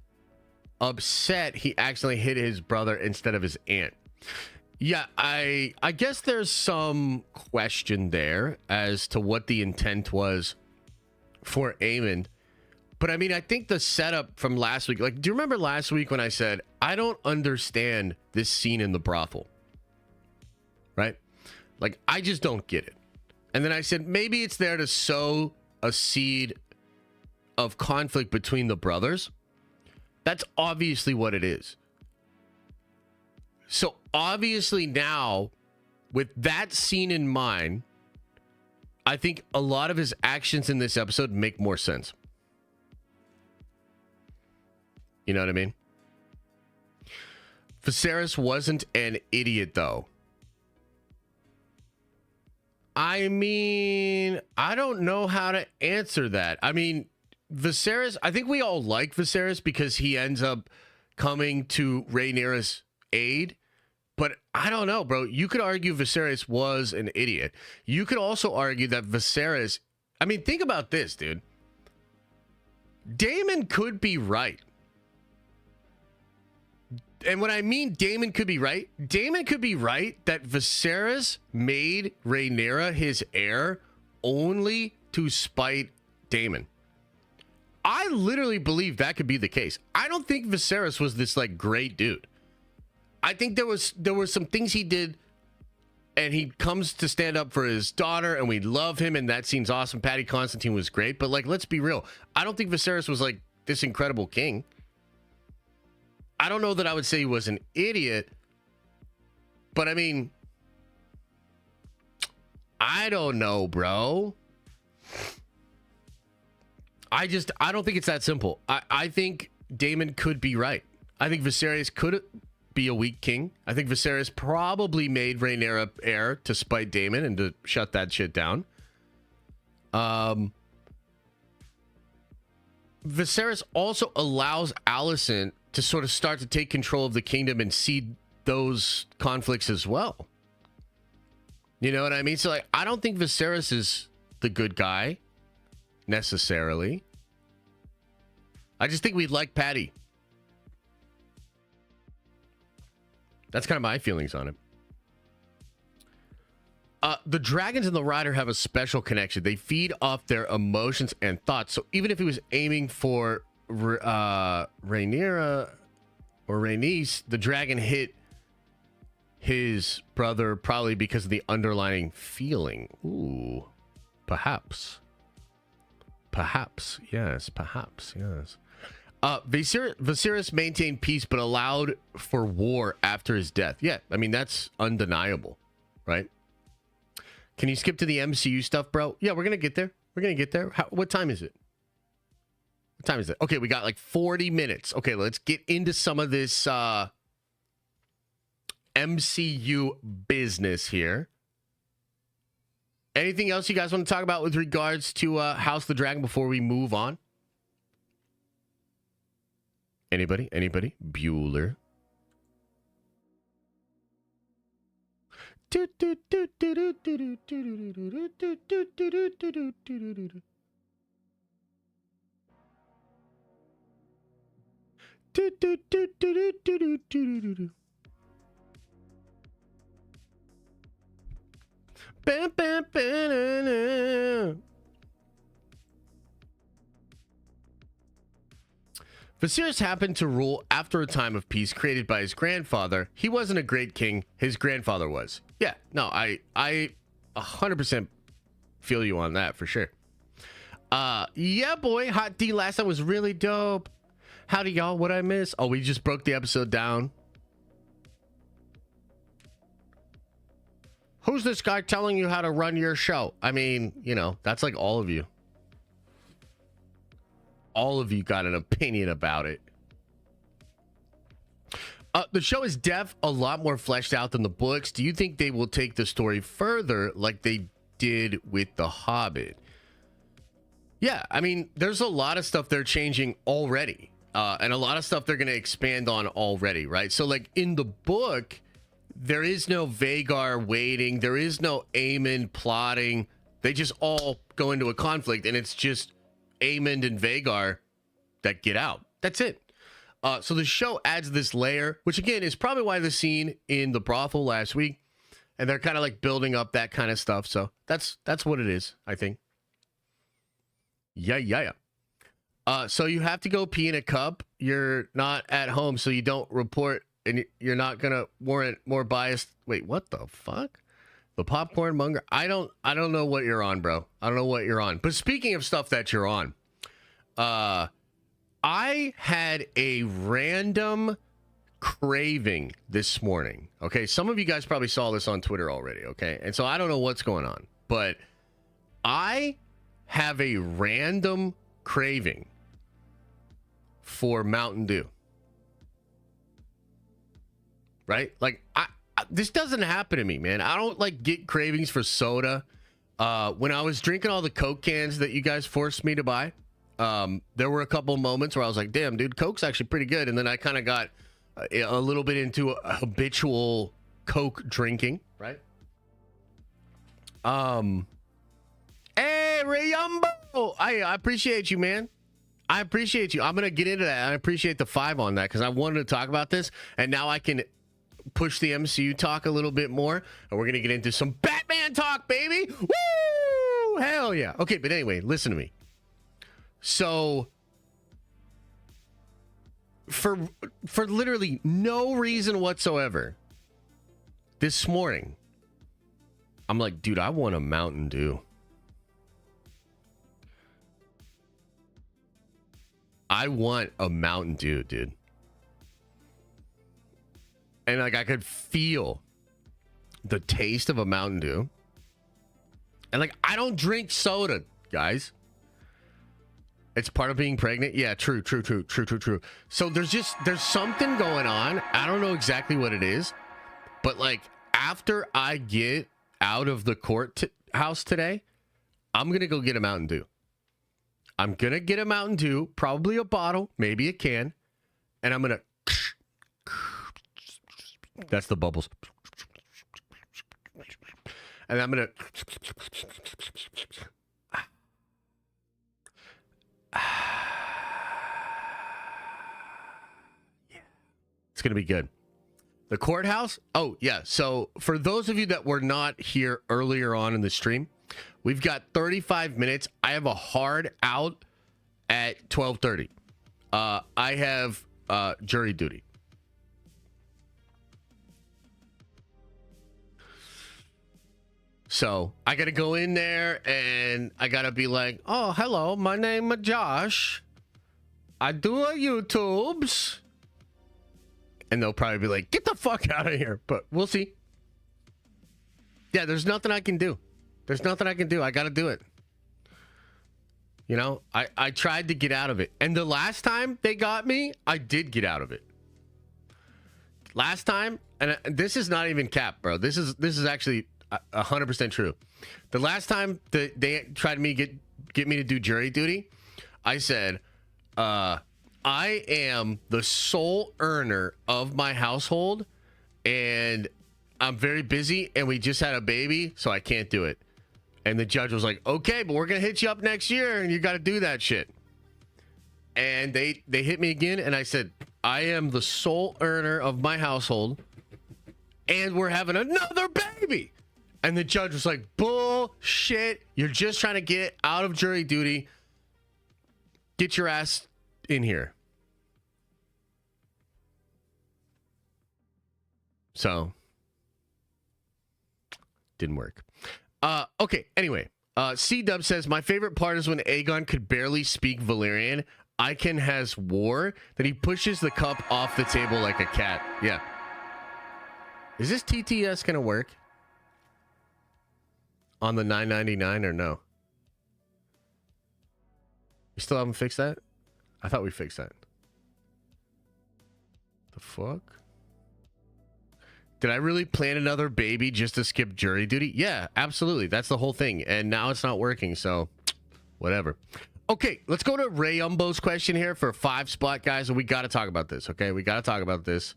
upset he accidentally hit his brother instead of his aunt. Yeah, I guess there's some question there as to what the intent was for Aemond. But I mean, I think the setup from last week, like, do you remember last week when I said, I don't understand this scene in the brothel? Right? Like, I just don't get it. And then I said, maybe it's there to sow a seed of conflict between the brothers. That's obviously what it is. So obviously now, with that scene in mind, I think a lot of his actions in this episode make more sense. You know what I mean? Viserys wasn't an idiot, though. I mean, I don't know how to answer that. I mean, Viserys, I think we all like Viserys because he ends up coming to Rhaenyra's aid. But I don't know, bro. You could argue Viserys was an idiot. You could also argue that Viserys... I mean, think about this, dude. Daemon could be right. And when I mean Daemon could be right that Viserys made Rhaenyra his heir only to spite Daemon. I literally believe that could be the case. I don't think Viserys was this like great dude. I think there were some things he did, and he comes to stand up for his daughter, and we love him, and that scene's awesome. Paddy Constantine was great, but like, let's be real. I don't think Viserys was like this incredible king. I don't know that I would say he was an idiot, but I mean, I don't know, bro. I don't think it's that simple. I think Daemon could be right. I think Viserys could be a weak king. I think Viserys probably made Rhaenyra heir to spite Daemon and to shut that shit down. Viserys also allows Alicent to sort of start to take control of the kingdom and seed those conflicts as well. You know what I mean? So like, I don't think Viserys is the good guy necessarily. I just think we'd like Paddy. That's kind of my feelings on it. The dragons and the rider have a special connection. They feed off their emotions and thoughts. So even if he was aiming for Rhaenyra or Rhaenys, the dragon hit his brother probably because of the underlying feeling. Ooh, perhaps. Perhaps, yes. Perhaps, yes. Viserys maintained peace but allowed for war after his death. Yeah, I mean, that's undeniable, right? Can you skip to the MCU stuff, bro? Yeah, we're going to get there. We're going to get there. What time is it? What time is it? Okay, we got like 40 minutes. Okay, let's get into some of this MCU business here. Anything else you guys want to talk about with regards to House of the Dragon before we move on? Anybody? Anybody? Bueller. Viserys happened to rule after a time of peace created by his grandfather. He wasn't a great king. His grandfather was. Yeah, no, I 100% feel you on that for sure. Yeah, boy, Hot D last time was really dope. Howdy, y'all. What I miss? Oh, we just broke the episode down. Who's this guy telling you how to run your show? I mean, you know, that's like all of you. All of you got an opinion about it. The show is a lot more fleshed out than the books. Do you think they will take the story further like they did with The Hobbit? Yeah, I mean, there's a lot of stuff they're changing already. And a lot of stuff they're going to expand on already, right? So, like, in the book, there is no Vhagar waiting. There is no Aemond plotting. They just all go into a conflict, and it's just Aemond and Vhagar that get out. That's it. So the show adds this layer, which again is probably why the scene in the brothel last week, and they're kind of like building up that kind of stuff. So that's what it is, I think. Yeah. So you have to go pee in a cup. You're not at home, so you don't report, and you're not gonna warrant more bias. Wait, what the fuck? The popcorn monger? I don't know what you're on, bro. I don't know what you're on. But speaking of stuff that you're on, I had a random craving this morning. Okay, some of you guys probably saw this on Twitter already. Okay, and so I don't know what's going on, but I have a random craving for Mountain Dew. Right? Like this doesn't happen to me, man. I don't like get cravings for soda. When I was drinking all the Coke cans that you guys forced me to buy, there were a couple moments where I was like, damn, dude, Coke's actually pretty good. And then I kind of got a little bit into a habitual Coke drinking, right? Hey, Rayumbo! I appreciate you, man. I appreciate you. I'm going to get into that. I appreciate the 5 on that because I wanted to talk about this, and now I can push the MCU talk a little bit more, and we're going to get into some Batman talk, baby. Woo! Hell yeah. Okay, but anyway, listen to me. So for literally no reason whatsoever, this morning, I'm like, dude, I want a Mountain Dew. I want a Mountain Dew, dude. And like I could feel the taste of a Mountain Dew. And like I don't drink soda, guys. It's part of being pregnant. Yeah, true. So there's something going on. I don't know exactly what it is. But like after I get out of the courthouse today, I'm going to go get a Mountain Dew. I'm going to get a Mountain Dew, probably a bottle, maybe a can. And I'm going to... That's the bubbles. And I'm going to... It's going to be good. The courthouse? Oh, yeah. So for those of you that were not here earlier on in the stream, we've got 35 minutes. I have a hard out at 12:30. I have jury duty. So I got to go in there and I got to be like, oh, hello, my name is Josh. I do a YouTubes. And they'll probably be like, get the fuck out of here. But we'll see. Yeah, there's nothing I can do. There's nothing I can do. I got to do it. You know, I tried to get out of it. And the last time they got me, I did get out of it. Last time, and this is not even cap, bro. This is actually 100% true. The last time they tried to get me to do jury duty, I said, I am the sole earner of my household, and I'm very busy, and we just had a baby, so I can't do it. And the judge was like, okay, but we're going to hit you up next year, and you got to do that shit. And they hit me again, and I said, I am the sole earner of my household, and we're having another baby. And the judge was like, bullshit. You're just trying to get out of jury duty. Get your ass in here. So, didn't work. Okay, anyway. C-Dub says, my favorite part is when Aegon could barely speak Valyrian. Icon has war, that he pushes the cup off the table like a cat. Yeah. Is this TTS going to work? On the 999 or no? We still haven't fixed that? I thought we fixed that. The fuck? Did I really plan another baby just to skip jury duty? Yeah, absolutely. That's the whole thing. And now it's not working, so whatever. Okay, let's go to Ray Umbo's question here for 5 spot, guys. And we got to talk about this, okay? We got to talk about this.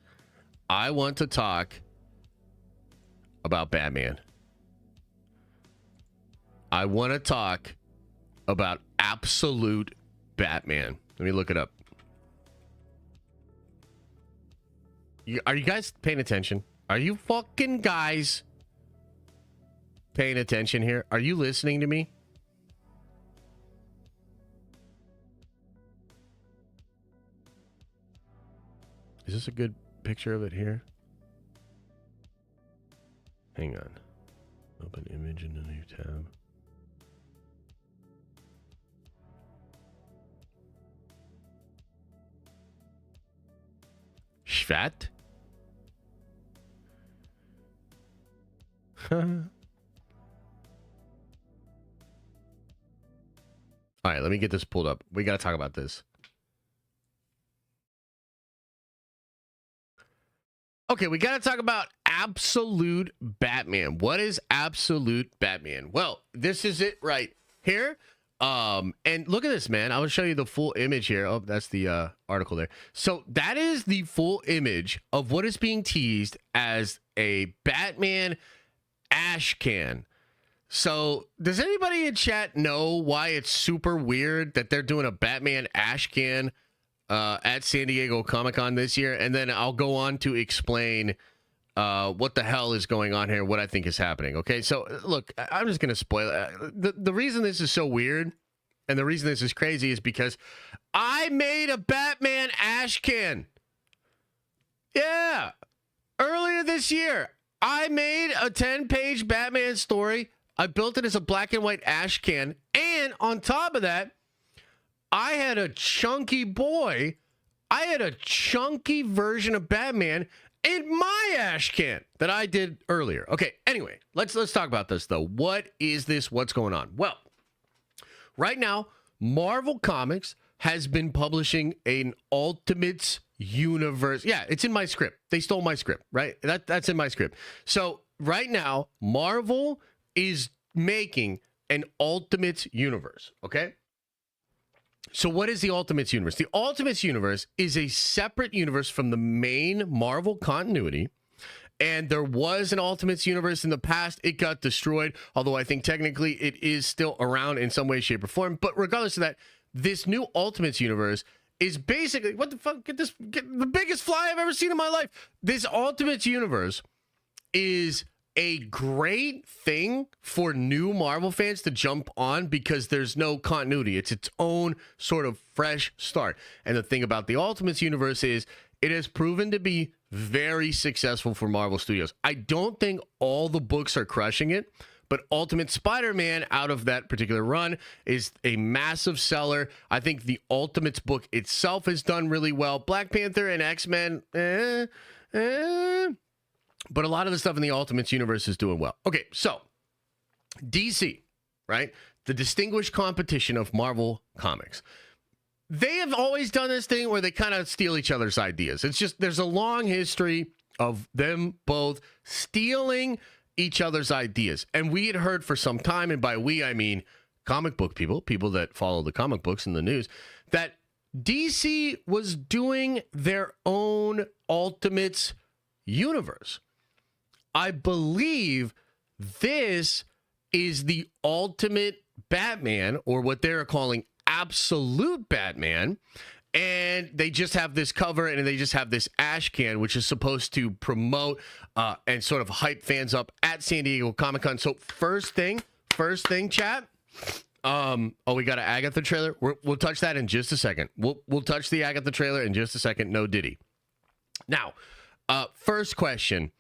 I want to talk about Batman. I want to talk about absolute Batman. Let me look it up. Are you guys paying attention? Are you fucking guys paying attention here? Are you listening to me? Is this a good picture of it here? Hang on. Open image in a new tab. chat. All right, let me get this pulled up. We got to talk about this. Okay, we got to talk about Absolute Batman. What is Absolute Batman? Well, this is it right here. And look at this, man. I will show you the full image here. Oh, that's the article there. So that is the full image of what is being teased as a Batman ash can. So does anybody in chat know why it's super weird that they're doing a Batman ash can at San Diego Comic-Con this year? And then I'll go on to explain what the hell is going on here, what I think is happening. Okay, so look, I'm just going to spoil it. The reason this is so weird and the reason this is crazy is because I made a Batman ash can. Yeah. Earlier this year, I made a 10-page Batman story. I built it as a black and white ash can. And on top of that, I had a chunky boy. I had a chunky version of Batman in my ash can that I did earlier. Okay, anyway, let's talk about this, though. What is this? What's going on? Well, right now, Marvel Comics has been publishing an Ultimates universe. Yeah, it's in my script. They stole my script, right? That's in my script. So right now, Marvel is making an Ultimates universe, okay? So what is the Ultimates universe? The Ultimates universe is a separate universe from the main Marvel continuity. And there was an Ultimates universe in the past. It got destroyed, although I think technically it is still around in some way, shape, or form. But regardless of that, this new Ultimates universe is basically, what the fuck? Get the biggest fly I've ever seen in my life. This Ultimates universe is a great thing for new Marvel fans to jump on because there's no continuity. It's its own sort of fresh start. And the thing about the Ultimates universe is it has proven to be very successful for Marvel Studios. I don't think all the books are crushing it, but Ultimate Spider-Man out of that particular run is a massive seller. I think the Ultimates book itself has done really well. Black Panther and X-Men, but a lot of the stuff in the Ultimates universe is doing well. Okay, so DC, right? The distinguished competition of Marvel Comics. They have always done this thing where they kind of steal each other's ideas. It's just, there's a long history of them both stealing each other's ideas. And we had heard for some time, and by we, I mean comic book people that follow the comic books in the news, that DC was doing their own Ultimates universe. I believe this is the Ultimate Batman, or what they're calling Absolute Batman, and they just have this cover and they just have this ash can, which is supposed to promote and sort of hype fans up at San Diego Comic-Con. So first thing, chat. We got an Agatha trailer. We'll touch that in just a second. We'll touch the Agatha trailer in just a second. No Diddy. Now, first question.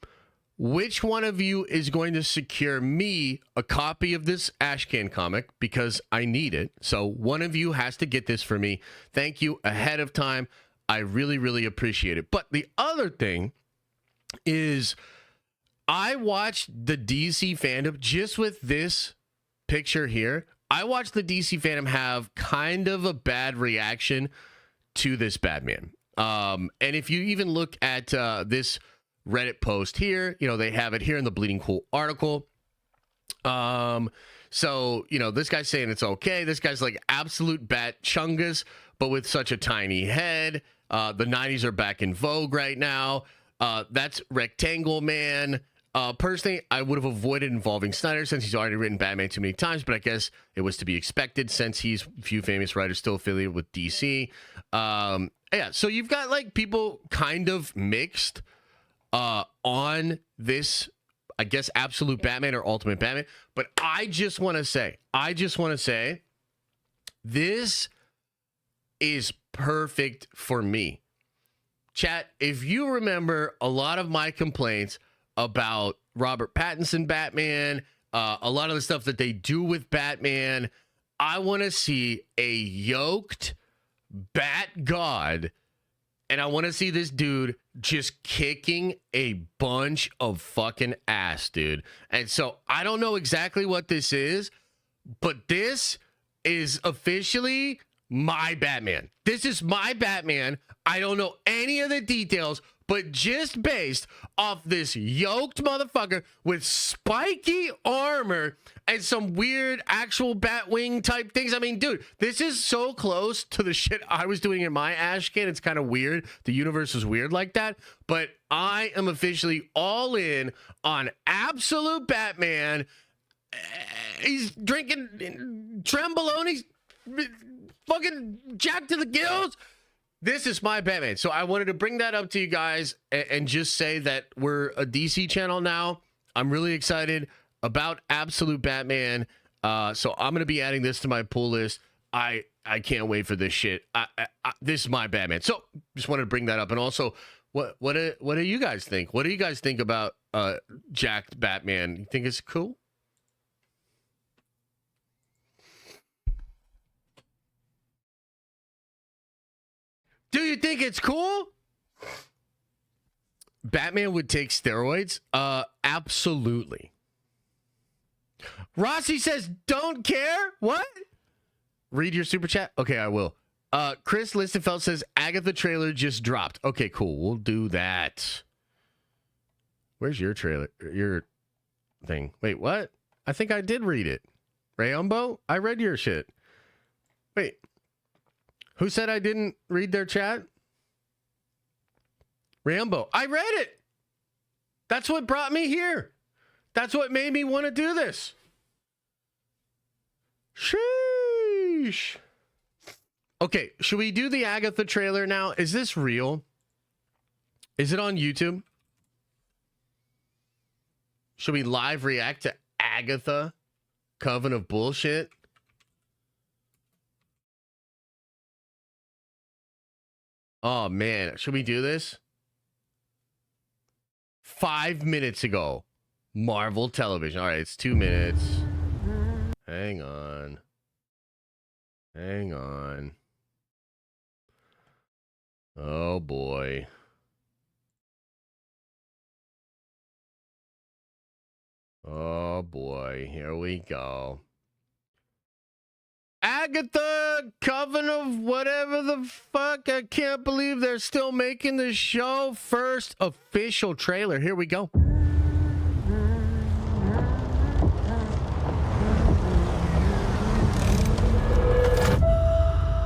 Which one of you is going to secure me a copy of this Ashcan comic? Because I need it. So one of you has to get this for me. Thank you ahead of time. I really, really appreciate it. But the other thing is I watched the DC fandom just with this picture here. I watched the DC fandom have kind of a bad reaction to this Batman. And if you even look at this Reddit post here, they have it here in the Bleeding Cool article. So, this guy's saying it's okay. This guy's like absolute bat chungus, but with such a tiny head. The 90s are back in vogue right now. That's Rectangle Man. Personally, I would have avoided involving Snyder since he's already written Batman too many times, but I guess it was to be expected since he's few famous writers still affiliated with DC. Yeah, so you've got like people kind of mixed on this, I guess, Absolute Batman or Ultimate Batman. But I just want to say, this is perfect for me. Chat, if you remember a lot of my complaints about Robert Pattinson Batman, a lot of the stuff that they do with Batman, I want to see a yoked Bat God And I want to see this dude just kicking a bunch of fucking ass, dude. And so I don't know exactly what this is, but this is officially my Batman. This is my Batman. I don't know any of the details, but just based off this yoked motherfucker with spiky armor and some weird actual Batwing type things. I mean, dude, this is so close to the shit I was doing in my Ashcan. It's kind of weird. The universe is weird like that. But I am officially all in on absolute Batman. He's drinking Trembolone. Fucking jacked to the gills. This is my Batman. So I wanted to bring that up to you guys and just say that we're a DC channel now. I'm really excited about Absolute Batman. So I'm going to be adding this to my pull list. I can't wait for this shit. This is my Batman. So just wanted to bring that up. And also, what do you guys think? What do you guys think about jacked Batman? You think it's cool? Do you think it's cool? Batman would take steroids? Absolutely. Rossi says, don't care? What? Read your super chat? Okay, I will. Chris Listenfeld says, Agatha trailer just dropped. Okay, cool. We'll do that. Where's your trailer? Your thing. Wait, what? I think I did read it. Rayumbo? I read your shit. Wait. Who said I didn't read their chat? Rambo. I read it. That's what brought me here. That's what made me want to do this. Sheesh. Okay, should we do the Agatha trailer now? Is this real? Is it on YouTube? Should we live react to Agatha? Coven of bullshit? Oh, man. Should we do this? 5 minutes ago. Marvel Television. All right, it's 2 minutes. Hang on. Hang on. Oh, boy. Oh, boy. Here we go. Agatha, Coven of whatever the fuck. I can't believe they're still making the show. First official trailer. Here we go.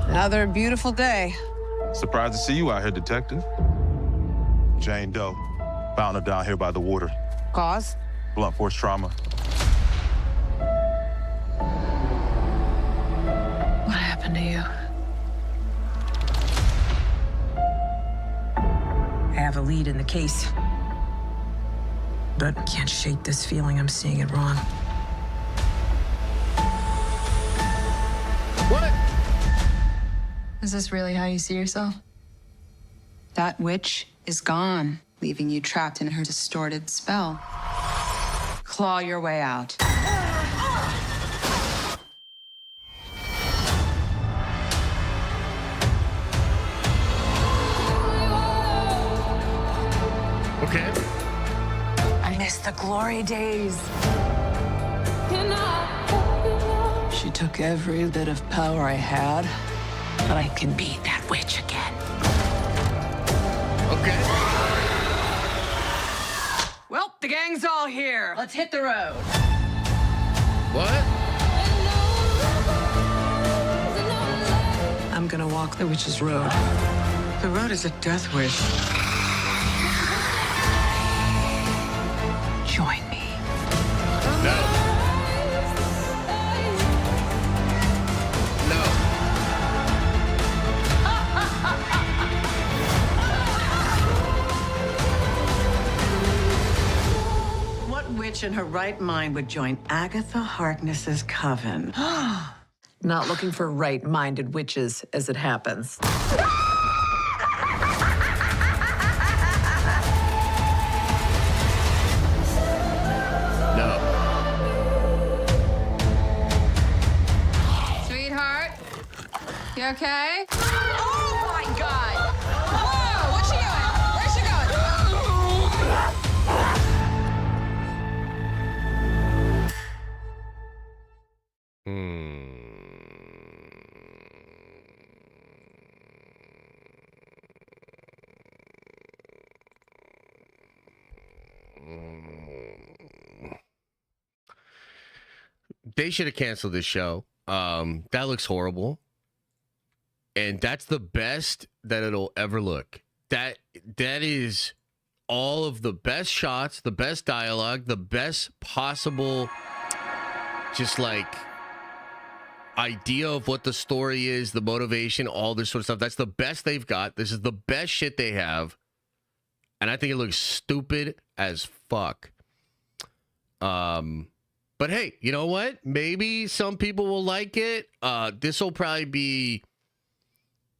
Another beautiful day. Surprised to see you out here, Detective. Jane Doe. Found her down here by the water. Cause? Blunt force trauma. What happened to you? I have a lead in the case, but can't shake this feeling I'm seeing it wrong. What? Is this really how you see yourself? That witch is gone, leaving you trapped in her distorted spell. Claw your way out. Okay. I miss the glory days. She took every bit of power I had, but I can beat that witch again. Okay. Well, the gang's all here. Let's hit the road. What? I'm gonna walk the witch's road. The road is a death wish. Join me. No. No. What witch in her right mind would join Agatha Harkness's coven? Not looking for right-minded witches, as it happens. No. Sweetheart, you okay? Oh my God! Whoa! They should have canceled this show. That looks horrible. And that's the best that it'll ever look. That is all of the best shots, the best dialogue, the best possible just like idea of what the story is, the motivation, all this sort of stuff. That's the best they've got. This is the best shit they have. And I think it looks stupid as fuck. But hey, you know what? Maybe some people will like it. This will probably be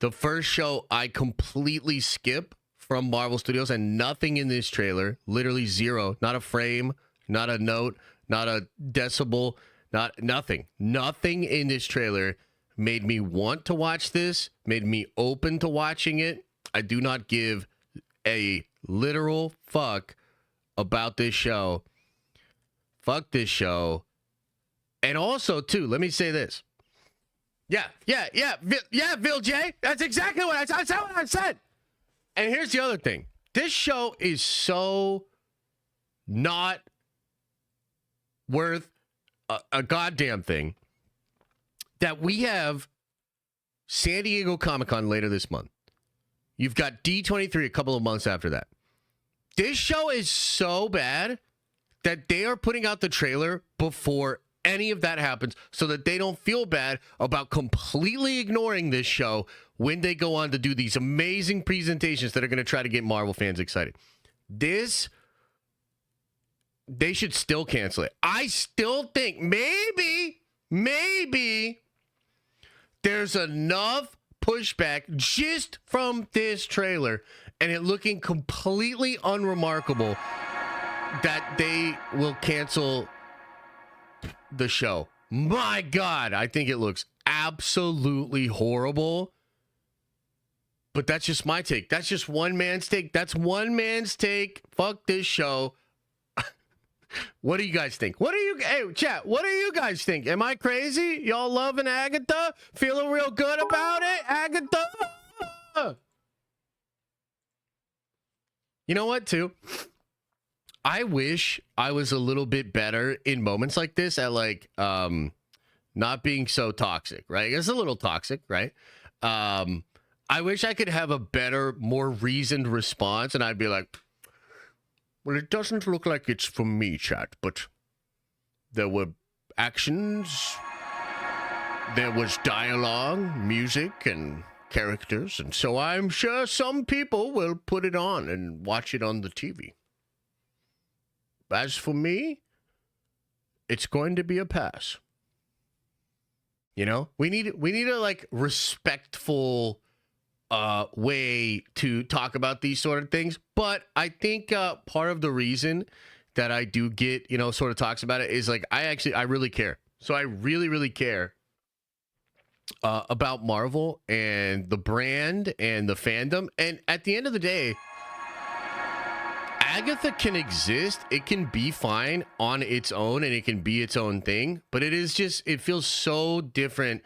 the first show I completely skip from Marvel Studios, and nothing in this trailer, literally zero, not a frame, not a note, not a decibel, nothing in this trailer made me want to watch this, made me open to watching it. I do not give a literal fuck about this show. Fuck this show. And also, too, let me say this. Yeah, Bill J. That's exactly what I said. And here's the other thing. This show is so not worth a goddamn thing that we have San Diego Comic-Con later this month. You've got D23 a couple of months after that. This show is so bad that they are putting out the trailer before any of that happens so that they don't feel bad about completely ignoring this show when they go on to do these amazing presentations that are going to try to get Marvel fans excited. They should still cancel it. I still think maybe there's enough pushback just from this trailer and it looking completely unremarkable that they will cancel the show. My God, I think it looks absolutely horrible. But that's just my take. That's just one man's take. That's one man's take. Fuck this show. What do you guys think? Hey, chat, what do you guys think? Am I crazy? Y'all loving Agatha? Feeling real good about it? Agatha? You know what, too? I wish I was a little bit better in moments like this at like not being so toxic, right? It's a little toxic, right? I wish I could have a better, more reasoned response, and I'd be like, well, it doesn't look like it's for me, chat, but there were actions, there was dialogue, music, and characters, and so I'm sure some people will put it on and watch it on the TV. As for me, it's going to be a pass. You know, we need a like respectful way to talk about these sort of things. But I think part of the reason that I do get, you know, sort of talks about it is like I really care. So I really care about Marvel and the brand and the fandom. And at the end of the day, Agatha can exist. It can be fine on its own and it can be its own thing. But it feels so different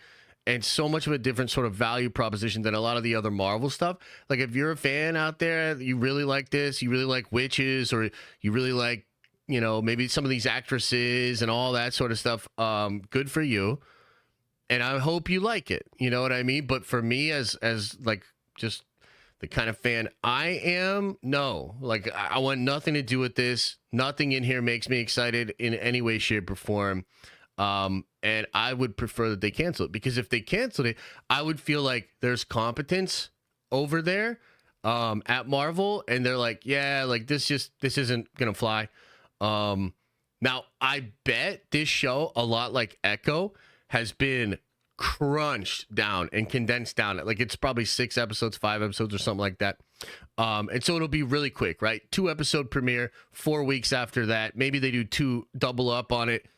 and so much of a different sort of value proposition than a lot of the other Marvel stuff. Like if you're a fan out there, you really like this, you really like witches, or you really like, you know, maybe some of these actresses and all that sort of stuff. Good for you. And I hope you like it. You know what I mean? But for me as like just the kind of fan I am, no. Like, I want nothing to do with this. Nothing in here makes me excited in any way, shape, or form. And I would prefer that they cancel it. Because if they canceled it, I would feel like there's competence over there at Marvel. And they're like, yeah, like, this isn't going to fly. Now, I bet this show, a lot like Echo, has been crunched down and condensed down. Like it's probably 6 episodes, 5 episodes or something like that. And so it'll be really quick, right? 2 episode premiere, 4 weeks after that. Maybe they do 2 double up on it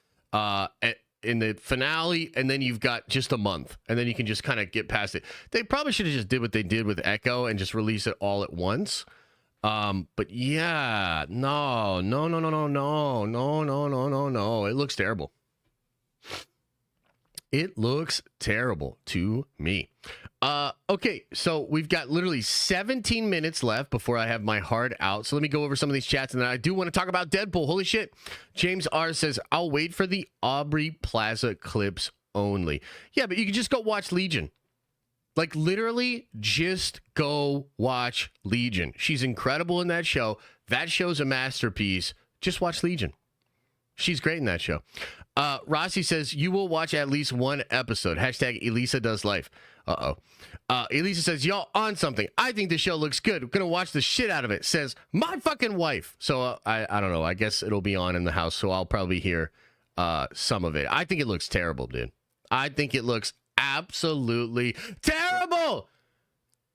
in the finale, and then you've got just a month, and then you can just kind of get past it. They probably should have just did what they did with Echo and just release it all at once. But yeah, no. It looks terrible. It looks terrible to me. Okay, so we've got literally 17 minutes left before I have my heart out. So let me go over some of these chats, and then I do want to talk about Deadpool. Holy shit. James R. says, I'll wait for the Aubrey Plaza clips only. Yeah, but you can just go watch Legion. Like, literally, just go watch Legion. She's incredible in that show. That show's a masterpiece. Just watch Legion. She's great in that show. Rossi says, you will watch at least one episode. Hashtag Elisa does life. Elisa says, y'all on something. I think the show looks good. I'm going to watch the shit out of it. Says, my fucking wife. So I don't know. I guess it'll be on in the house, so I'll probably hear some of it. I think it looks terrible, dude. I think it looks absolutely terrible.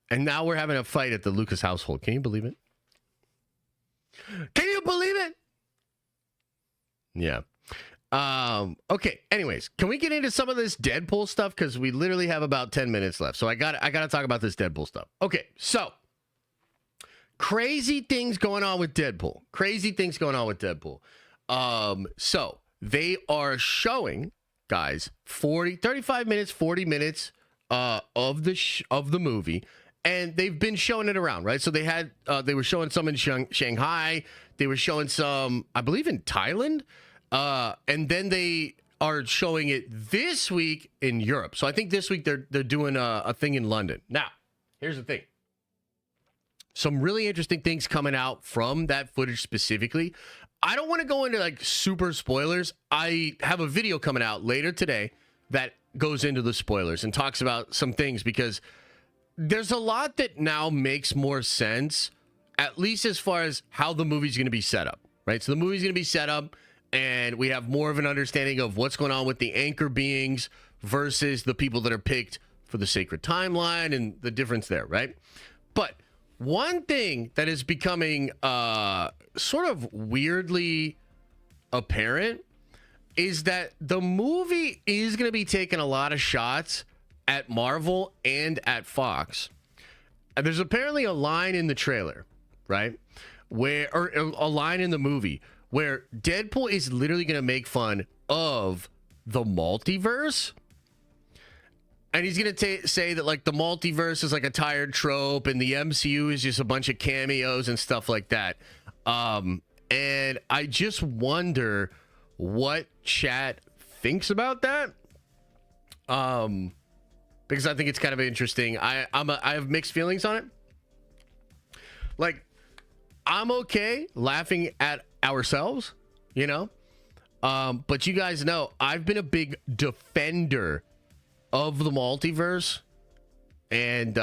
And now we're having a fight at the Lucas household. Can you believe it? Can you believe it? Yeah. Okay, anyways, can we get into some of this Deadpool stuff? Because we literally have about 10 minutes left. So I gotta talk about this Deadpool stuff. Okay, so crazy things going on with Deadpool. So they are showing, guys, 35 minutes, 40 minutes of the movie, and they've been showing it around, right? So they were showing some in Shanghai, they were showing some, I believe, in Thailand. And then they are showing it this week in Europe. So I think this week they're doing a thing in London. Now, here's the thing. Some really interesting things coming out from that footage specifically. I don't want to go into like super spoilers. I have a video coming out later today that goes into the spoilers and talks about some things, because there's a lot that now makes more sense, at least as far as how the movie's going to be set up, right? So the movie's going to be set up, and we have more of an understanding of what's going on with the anchor beings versus the people that are picked for the sacred timeline and the difference there, right? But one thing that is becoming sort of weirdly apparent is that the movie is going to be taking a lot of shots at Marvel and at Fox. And there's apparently a line in the trailer, right? Or a line in the movie where Deadpool is literally going to make fun of the multiverse. And he's going to say that, like, the multiverse is like a tired trope and the MCU is just a bunch of cameos and stuff like that. And I just wonder what chat thinks about that. Because I think it's kind of interesting. I have mixed feelings on it. Like, I'm okay laughing at ourselves, you know, but you guys know I've been a big defender of the multiverse, and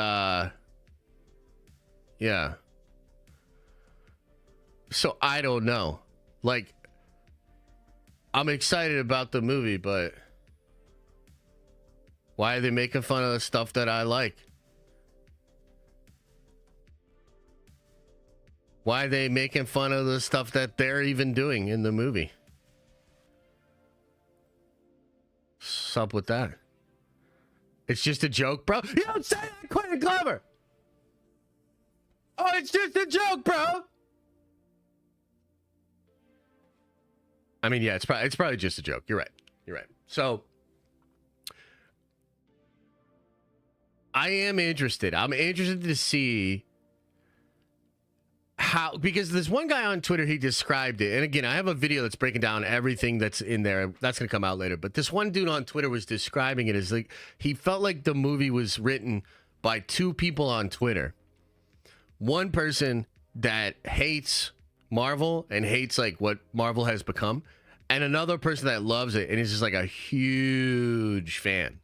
yeah, so I don't know, like, I'm excited about the movie, but why are they making fun of the stuff that I like? Why are they making fun of the stuff that they're even doing in the movie? What's up with that? It's just a joke, bro. You don't say that, Quentin Glover. Oh, it's just a joke, bro. I mean, yeah, it's probably just a joke. You're right. So I am interested. I'm interested to see how, because there's one guy on Twitter, he described it, and again, I have a video that's breaking down everything that's in there. That's going to come out later. But this one dude on Twitter was describing it as, like, he felt like the movie was written by two people on Twitter. One person that hates Marvel and hates, like, what Marvel has become, and another person that loves it and is just like a huge fan.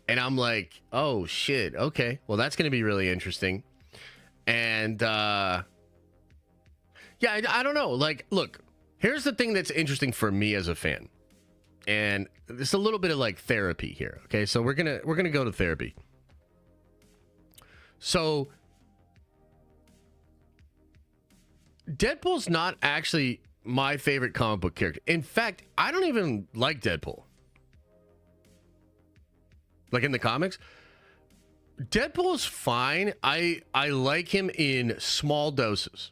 And I'm like, oh shit, okay, well, that's going to be really interesting. And yeah, I don't know. Like, look, here's the thing that's interesting for me as a fan, and it's a little bit of like therapy here. Okay, so we're gonna go to therapy. So Deadpool's not actually my favorite comic book character. In fact, I don't even like Deadpool. Like, in the comics, Deadpool's fine. I like him in small doses.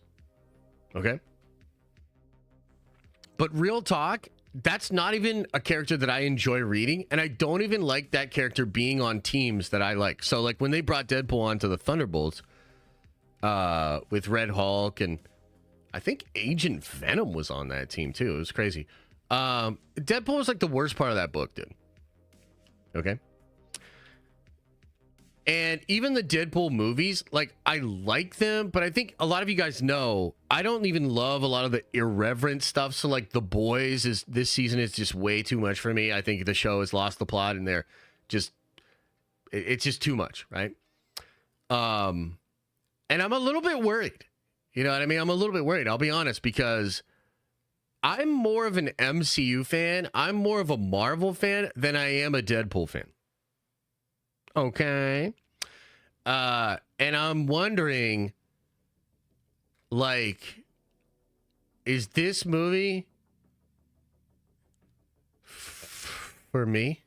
Okay. But real talk, that's not even a character that I enjoy reading, and I don't even like that character being on teams that I like. So like when they brought Deadpool onto the Thunderbolts with Red Hulk, and I think Agent Venom was on that team too. It was crazy. Deadpool was like the worst part of that book, dude. Okay. And even the Deadpool movies, like, I like them, but I think a lot of you guys know I don't even love a lot of the irreverent stuff. So like The Boys is this season is just way too much for me. I think the show has lost the plot, and they're just it's just too much, right? And I'm a little bit worried. You know what I mean? I'm a little bit worried, I'll be honest, because I'm more of an MCU fan. I'm more of a Marvel fan than I am a Deadpool fan. Okay. And I'm wondering, like, is this movie for me?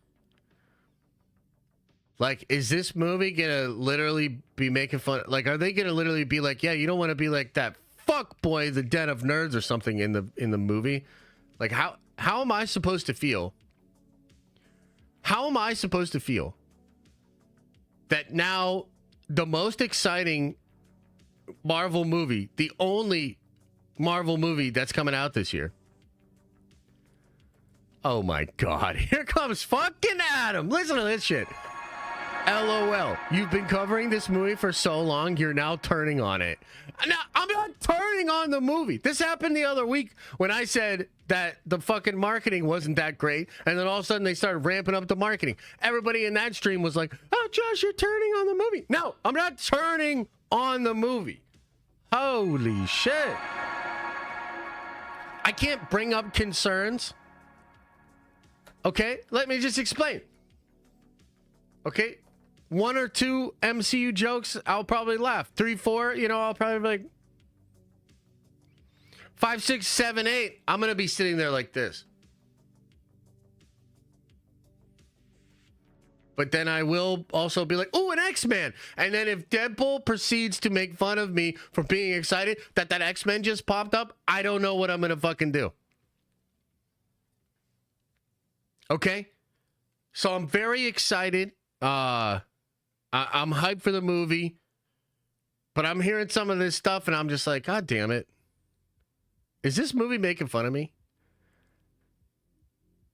Like, is this movie gonna literally be making fun? Like, are they gonna literally be like, yeah, you don't want to be like that fuck boy, the den of nerds or something in the movie? Like, how am I supposed to feel? How am I supposed to feel that now the most exciting Marvel movie, the only Marvel movie that's coming out this year? Oh my God, here comes fucking Adam. Listen to this shit. LOL. You've been covering this movie for so long, you're now turning on it. Now, I'm not turning on the movie. This happened the other week when I said that the fucking marketing wasn't that great, and then all of a sudden they started ramping up the marketing. Everybody in that stream was like, oh, Josh, you're turning on the movie. No, I'm not turning on the movie. Holy shit. I can't bring up concerns. Okay, let me just explain. Okay, 1 or 2 MCU jokes, I'll probably laugh. 3, 4, you know, I'll probably be like 5, 6, 7, 8. I'm gonna be sitting there like this. But then I will also be like, oh, an X-Men. And then if Deadpool proceeds to make fun of me for being excited that X-Men just popped up, I don't know what I'm gonna fucking do. Okay? So I'm very excited. I'm hyped for the movie, but I'm hearing some of this stuff and I'm just like, God damn it. Is this movie making fun of me?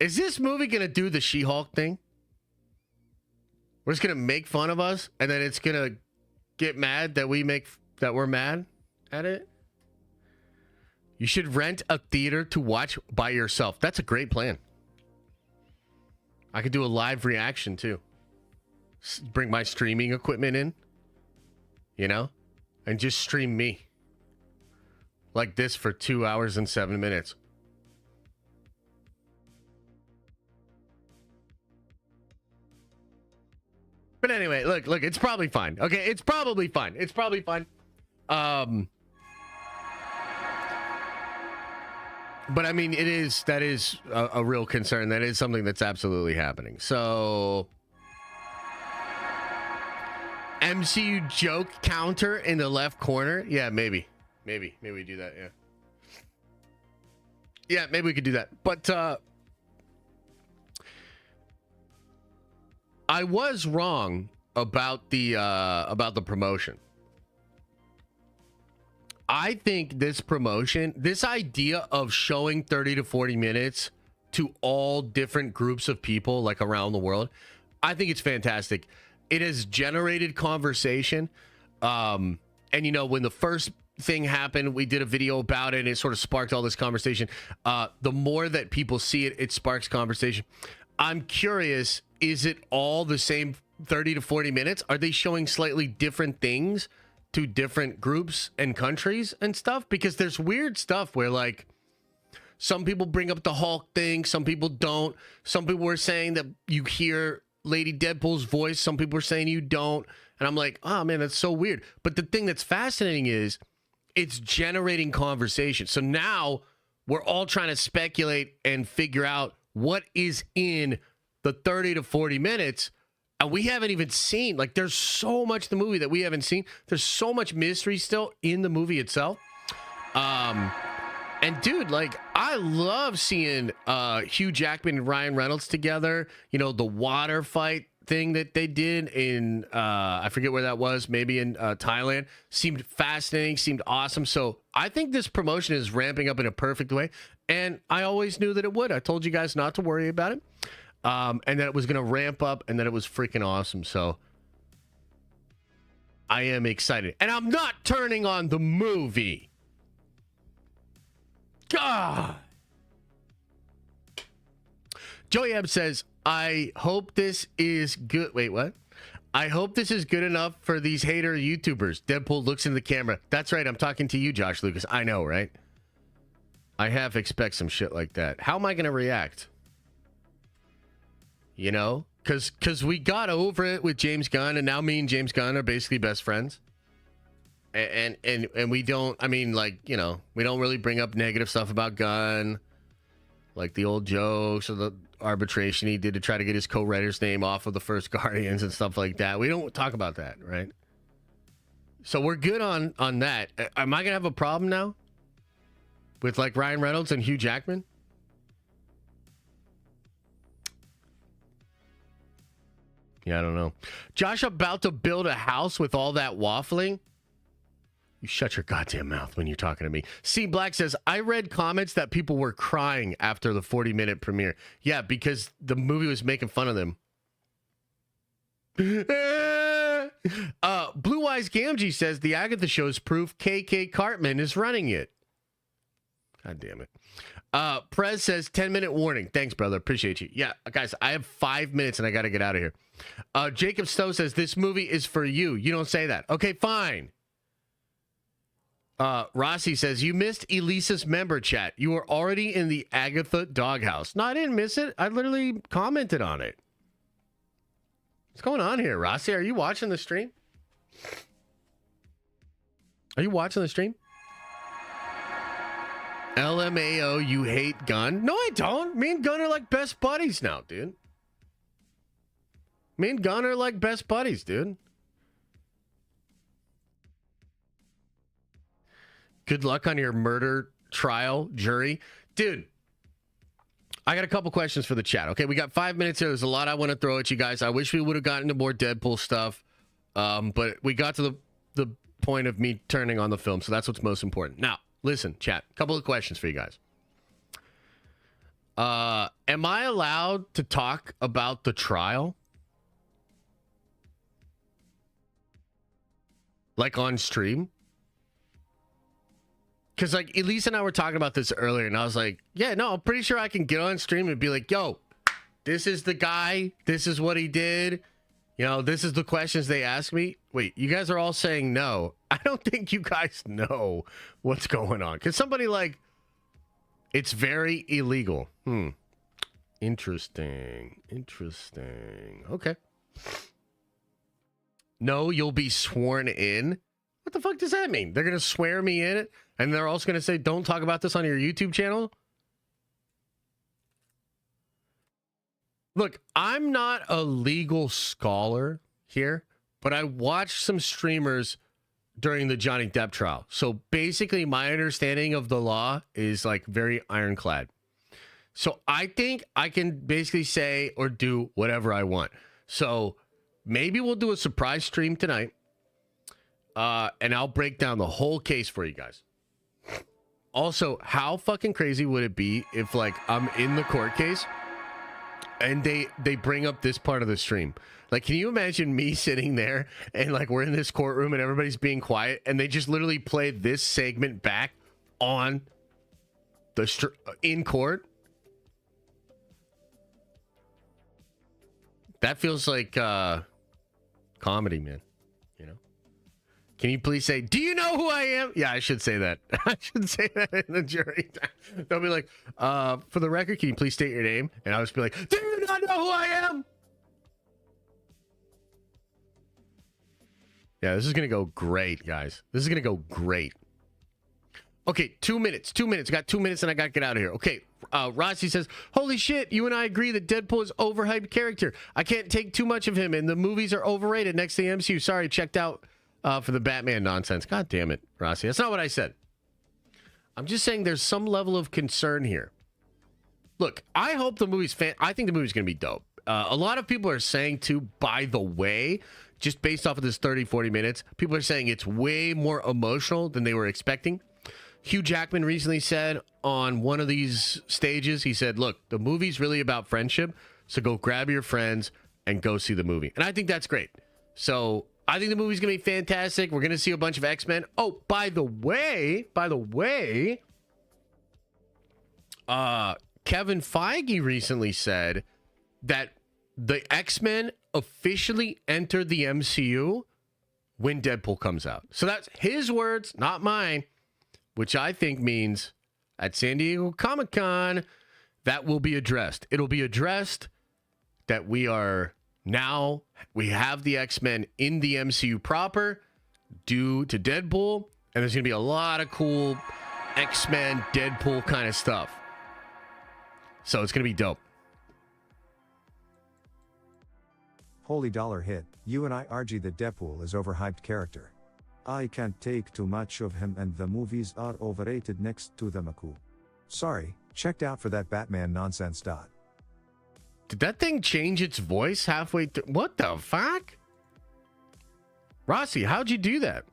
Is this movie going to do the She-Hulk thing? We're just going to make fun of us and then it's going to get mad that we're mad at it? You should rent a theater to watch by yourself. That's a great plan. I could do a live reaction too. Bring my streaming equipment in, you know, and just stream me like this for 2 hours and 7 minutes. But anyway, look, it's probably fine. Okay, it's probably fine. It's probably fine. But I mean, that is a real concern. That is something that's absolutely happening. So MCU joke counter in the left corner. Yeah, maybe we do that. Yeah, maybe we could do that. But I was wrong about the promotion. I think this promotion, this idea of showing 30 to 40 minutes to all different groups of people like around the world, I think it's fantastic. It has generated conversation. And, you know, when the first thing happened, we did a video about it and it sort of sparked all this conversation. The more that people see it, it sparks conversation. I'm curious, is it all the same 30 to 40 minutes? Are they showing slightly different things to different groups and countries and stuff? Because there's weird stuff where, like, some people bring up the Hulk thing, some people don't. Some people were saying that you hear Lady Deadpool's voice, some people are saying you don't. And I'm like, oh man, that's so weird. But the thing that's fascinating is it's generating conversation. So now we're all trying to speculate and figure out what is in the 30 to 40 minutes. And we haven't even seen, like, there's so much the movie that we haven't seen. There's so much mystery still in the movie itself. And dude, like, I love seeing Hugh Jackman and Ryan Reynolds together. You know, the water fight thing that they did in I forget where that was, maybe in Thailand, seemed fascinating, seemed awesome. So I think this promotion is ramping up in a perfect way, and I always knew that it would. I told you guys not to worry about it, and that it was going to ramp up, and that it was freaking awesome. So I am excited, and I'm not turning on the movie. God. Joey Ebb says, I hope this is good. Wait, what? I hope this is good enough for these hater YouTubers. Deadpool looks in the camera. That's right. I'm talking to you, Josh Lucas. I know, right? I half expect some shit like that. How am I going to react? You know? Because we got over it with James Gunn, and now me and James Gunn are basically best friends. And we don't, I mean, like, you know, we don't really bring up negative stuff about Gunn, like the old jokes or the arbitration he did to try to get his co-writer's name off of the first Guardians and stuff like that. We don't talk about that, right? So we're good on that. Am I going to have a problem now with, like, Ryan Reynolds and Hugh Jackman? Yeah, I don't know. Josh about to build a house with all that waffling? You shut your goddamn mouth when you're talking to me. C. Black says, I read comments that people were crying after the 40-minute premiere. Yeah, because the movie was making fun of them. Blue Eyes Gamgee says, the Agatha show's proof KK Cartman is running it. God damn it. Prez says, 10-minute warning. Thanks, brother. Appreciate you. Yeah, guys, I have 5 minutes and I got to get out of here. Jacob Stowe says, this movie is for you. You don't say that. Okay, fine. Rossi says, you missed Elisa's member chat. You were already in the Agatha doghouse. No, I didn't miss it. I literally commented on it. What's going on here, Rossi? Are you watching the stream? Are you watching the stream? LMAO, you hate Gunn? No, I don't. Me and Gunn are like best buddies now, dude. Me and Gunn are like best buddies, dude. Good luck on your murder trial, jury. Dude, I got a couple questions for the chat. Okay, we got 5 minutes here. There's a lot I want to throw at you guys. I wish we would have gotten to more Deadpool stuff, but we got to the point of me turning on the film, so that's what's most important. Now, listen, chat, a couple of questions for you guys. Am I allowed to talk about the trial? Like on stream? Because, like, Elise and I were talking about this earlier, and I was like, yeah, no, I'm pretty sure I can get on stream and be like, yo, this is the guy. This is what he did. You know, this is the questions they ask me. Wait, you guys are all saying no. I don't think you guys know what's going on. Because somebody, like, it's very illegal. Interesting. Okay. No, you'll be sworn in. What the fuck does that mean? They're going to swear me in, and they're also going to say, don't talk about this on your YouTube channel? Look, I'm not a legal scholar here, but I watched some streamers during the Johnny Depp trial. So basically, my understanding of the law is, like, very ironclad. So I think I can basically say or do whatever I want. So maybe we'll do a surprise stream tonight. And I'll break down the whole case for you guys. Also, how fucking crazy would it be if, like, I'm in the court case and they bring up this part of the stream? Like, can you imagine me sitting there and, like, we're in this courtroom and everybody's being quiet and they just literally play this segment back on the in court? That feels like comedy, man. Can you please say, do you know who I am? Yeah, I should say that. I should say that in the jury. They'll be like, for the record, can you please state your name? And I'll just be like, do you not know who I am? Yeah, this is going to go great, guys. This is going to go great. Okay, 2 minutes. 2 minutes. I got 2 minutes and I got to get out of here. Okay, Rossi says, holy shit, you and I agree that Deadpool is overhyped character. I can't take too much of him, and the movies are overrated next to the MCU. Sorry, checked out. For the Batman nonsense. God damn it, Rossi. That's not what I said. I'm just saying there's some level of concern here. Look, I hope the movie's I think the movie's going to be dope. A lot of people are saying, too, by the way, just based off of this 30, 40 minutes, people are saying it's way more emotional than they were expecting. Hugh Jackman recently said on one of these stages, he said, look, the movie's really about friendship, so go grab your friends and go see the movie. And I think that's great. So I think the movie's going to be fantastic. We're going to see a bunch of X-Men. Oh, by the way, Kevin Feige recently said that the X-Men officially enter the MCU when Deadpool comes out. So that's his words, not mine, which I think means at San Diego Comic-Con, that will be addressed. It'll be addressed that we have the X-Men in the MCU proper due to Deadpool, and there's going to be a lot of cool X-Men, Deadpool kind of stuff. So it's going to be dope. Holy dollar hit, you and I argue that Deadpool is overhyped character. I can't take too much of him and the movies are overrated next to the Maku. Sorry, checked out for that Batman nonsense. Did that thing change its voice halfway through? What the fuck? Rossi, how'd you do that?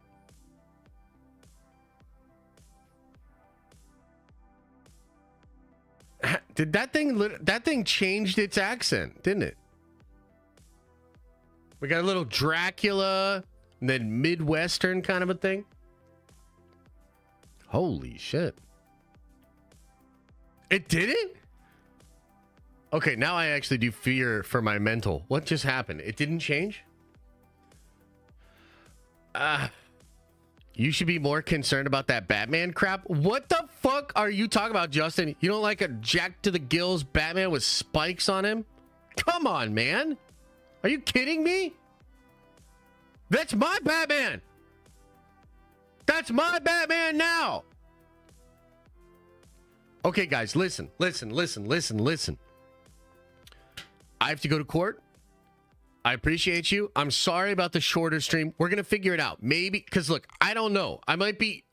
Did that thing changed its accent, didn't it? We got a little Dracula and then Midwestern kind of a thing. Holy shit. It didn't? Okay, now I actually do fear for my mental. What just happened? It didn't change? You should be more concerned about that Batman crap. What the fuck are you talking about, Justin? You don't like a jacked to the gills Batman with spikes on him? Come on, man. Are you kidding me? That's my Batman. That's my Batman now. Okay, guys, listen. I have to go to court. I appreciate you. I'm sorry about the shorter stream. We're gonna figure it out. Maybe because look, I don't know. I might be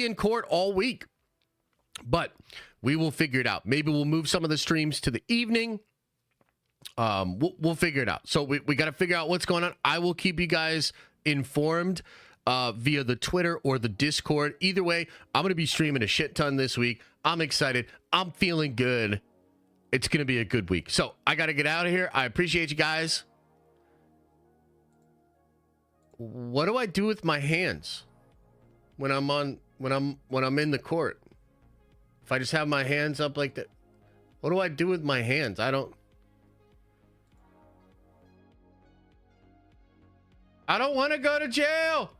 in court all week, but we will figure it out. Maybe we'll move some of the streams to the evening. We'll figure it out. So we got to figure out what's going on. I will keep you guys informed via the Twitter or the Discord. Either way, I'm gonna be streaming a shit ton this week. I'm excited. I'm feeling good. It's going to be a good week. So I got to get out of here. I appreciate you guys. What do I do with my hands when I'm in the court? If I just have my hands up like that, what do I do with my hands? I don't want to go to jail.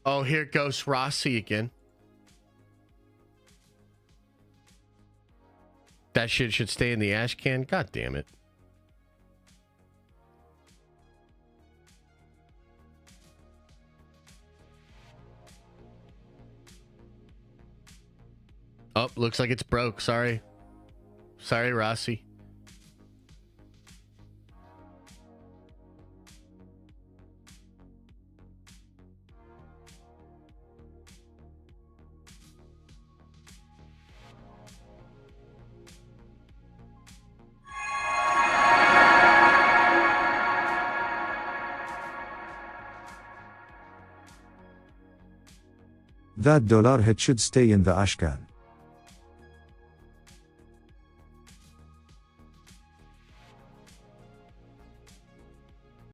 Oh, here goes Rossi again. That shit should stay in the ash can. God damn it. Oh, looks like it's broke. Sorry. Sorry, Rossi. That dollar hit should stay in the ashcan.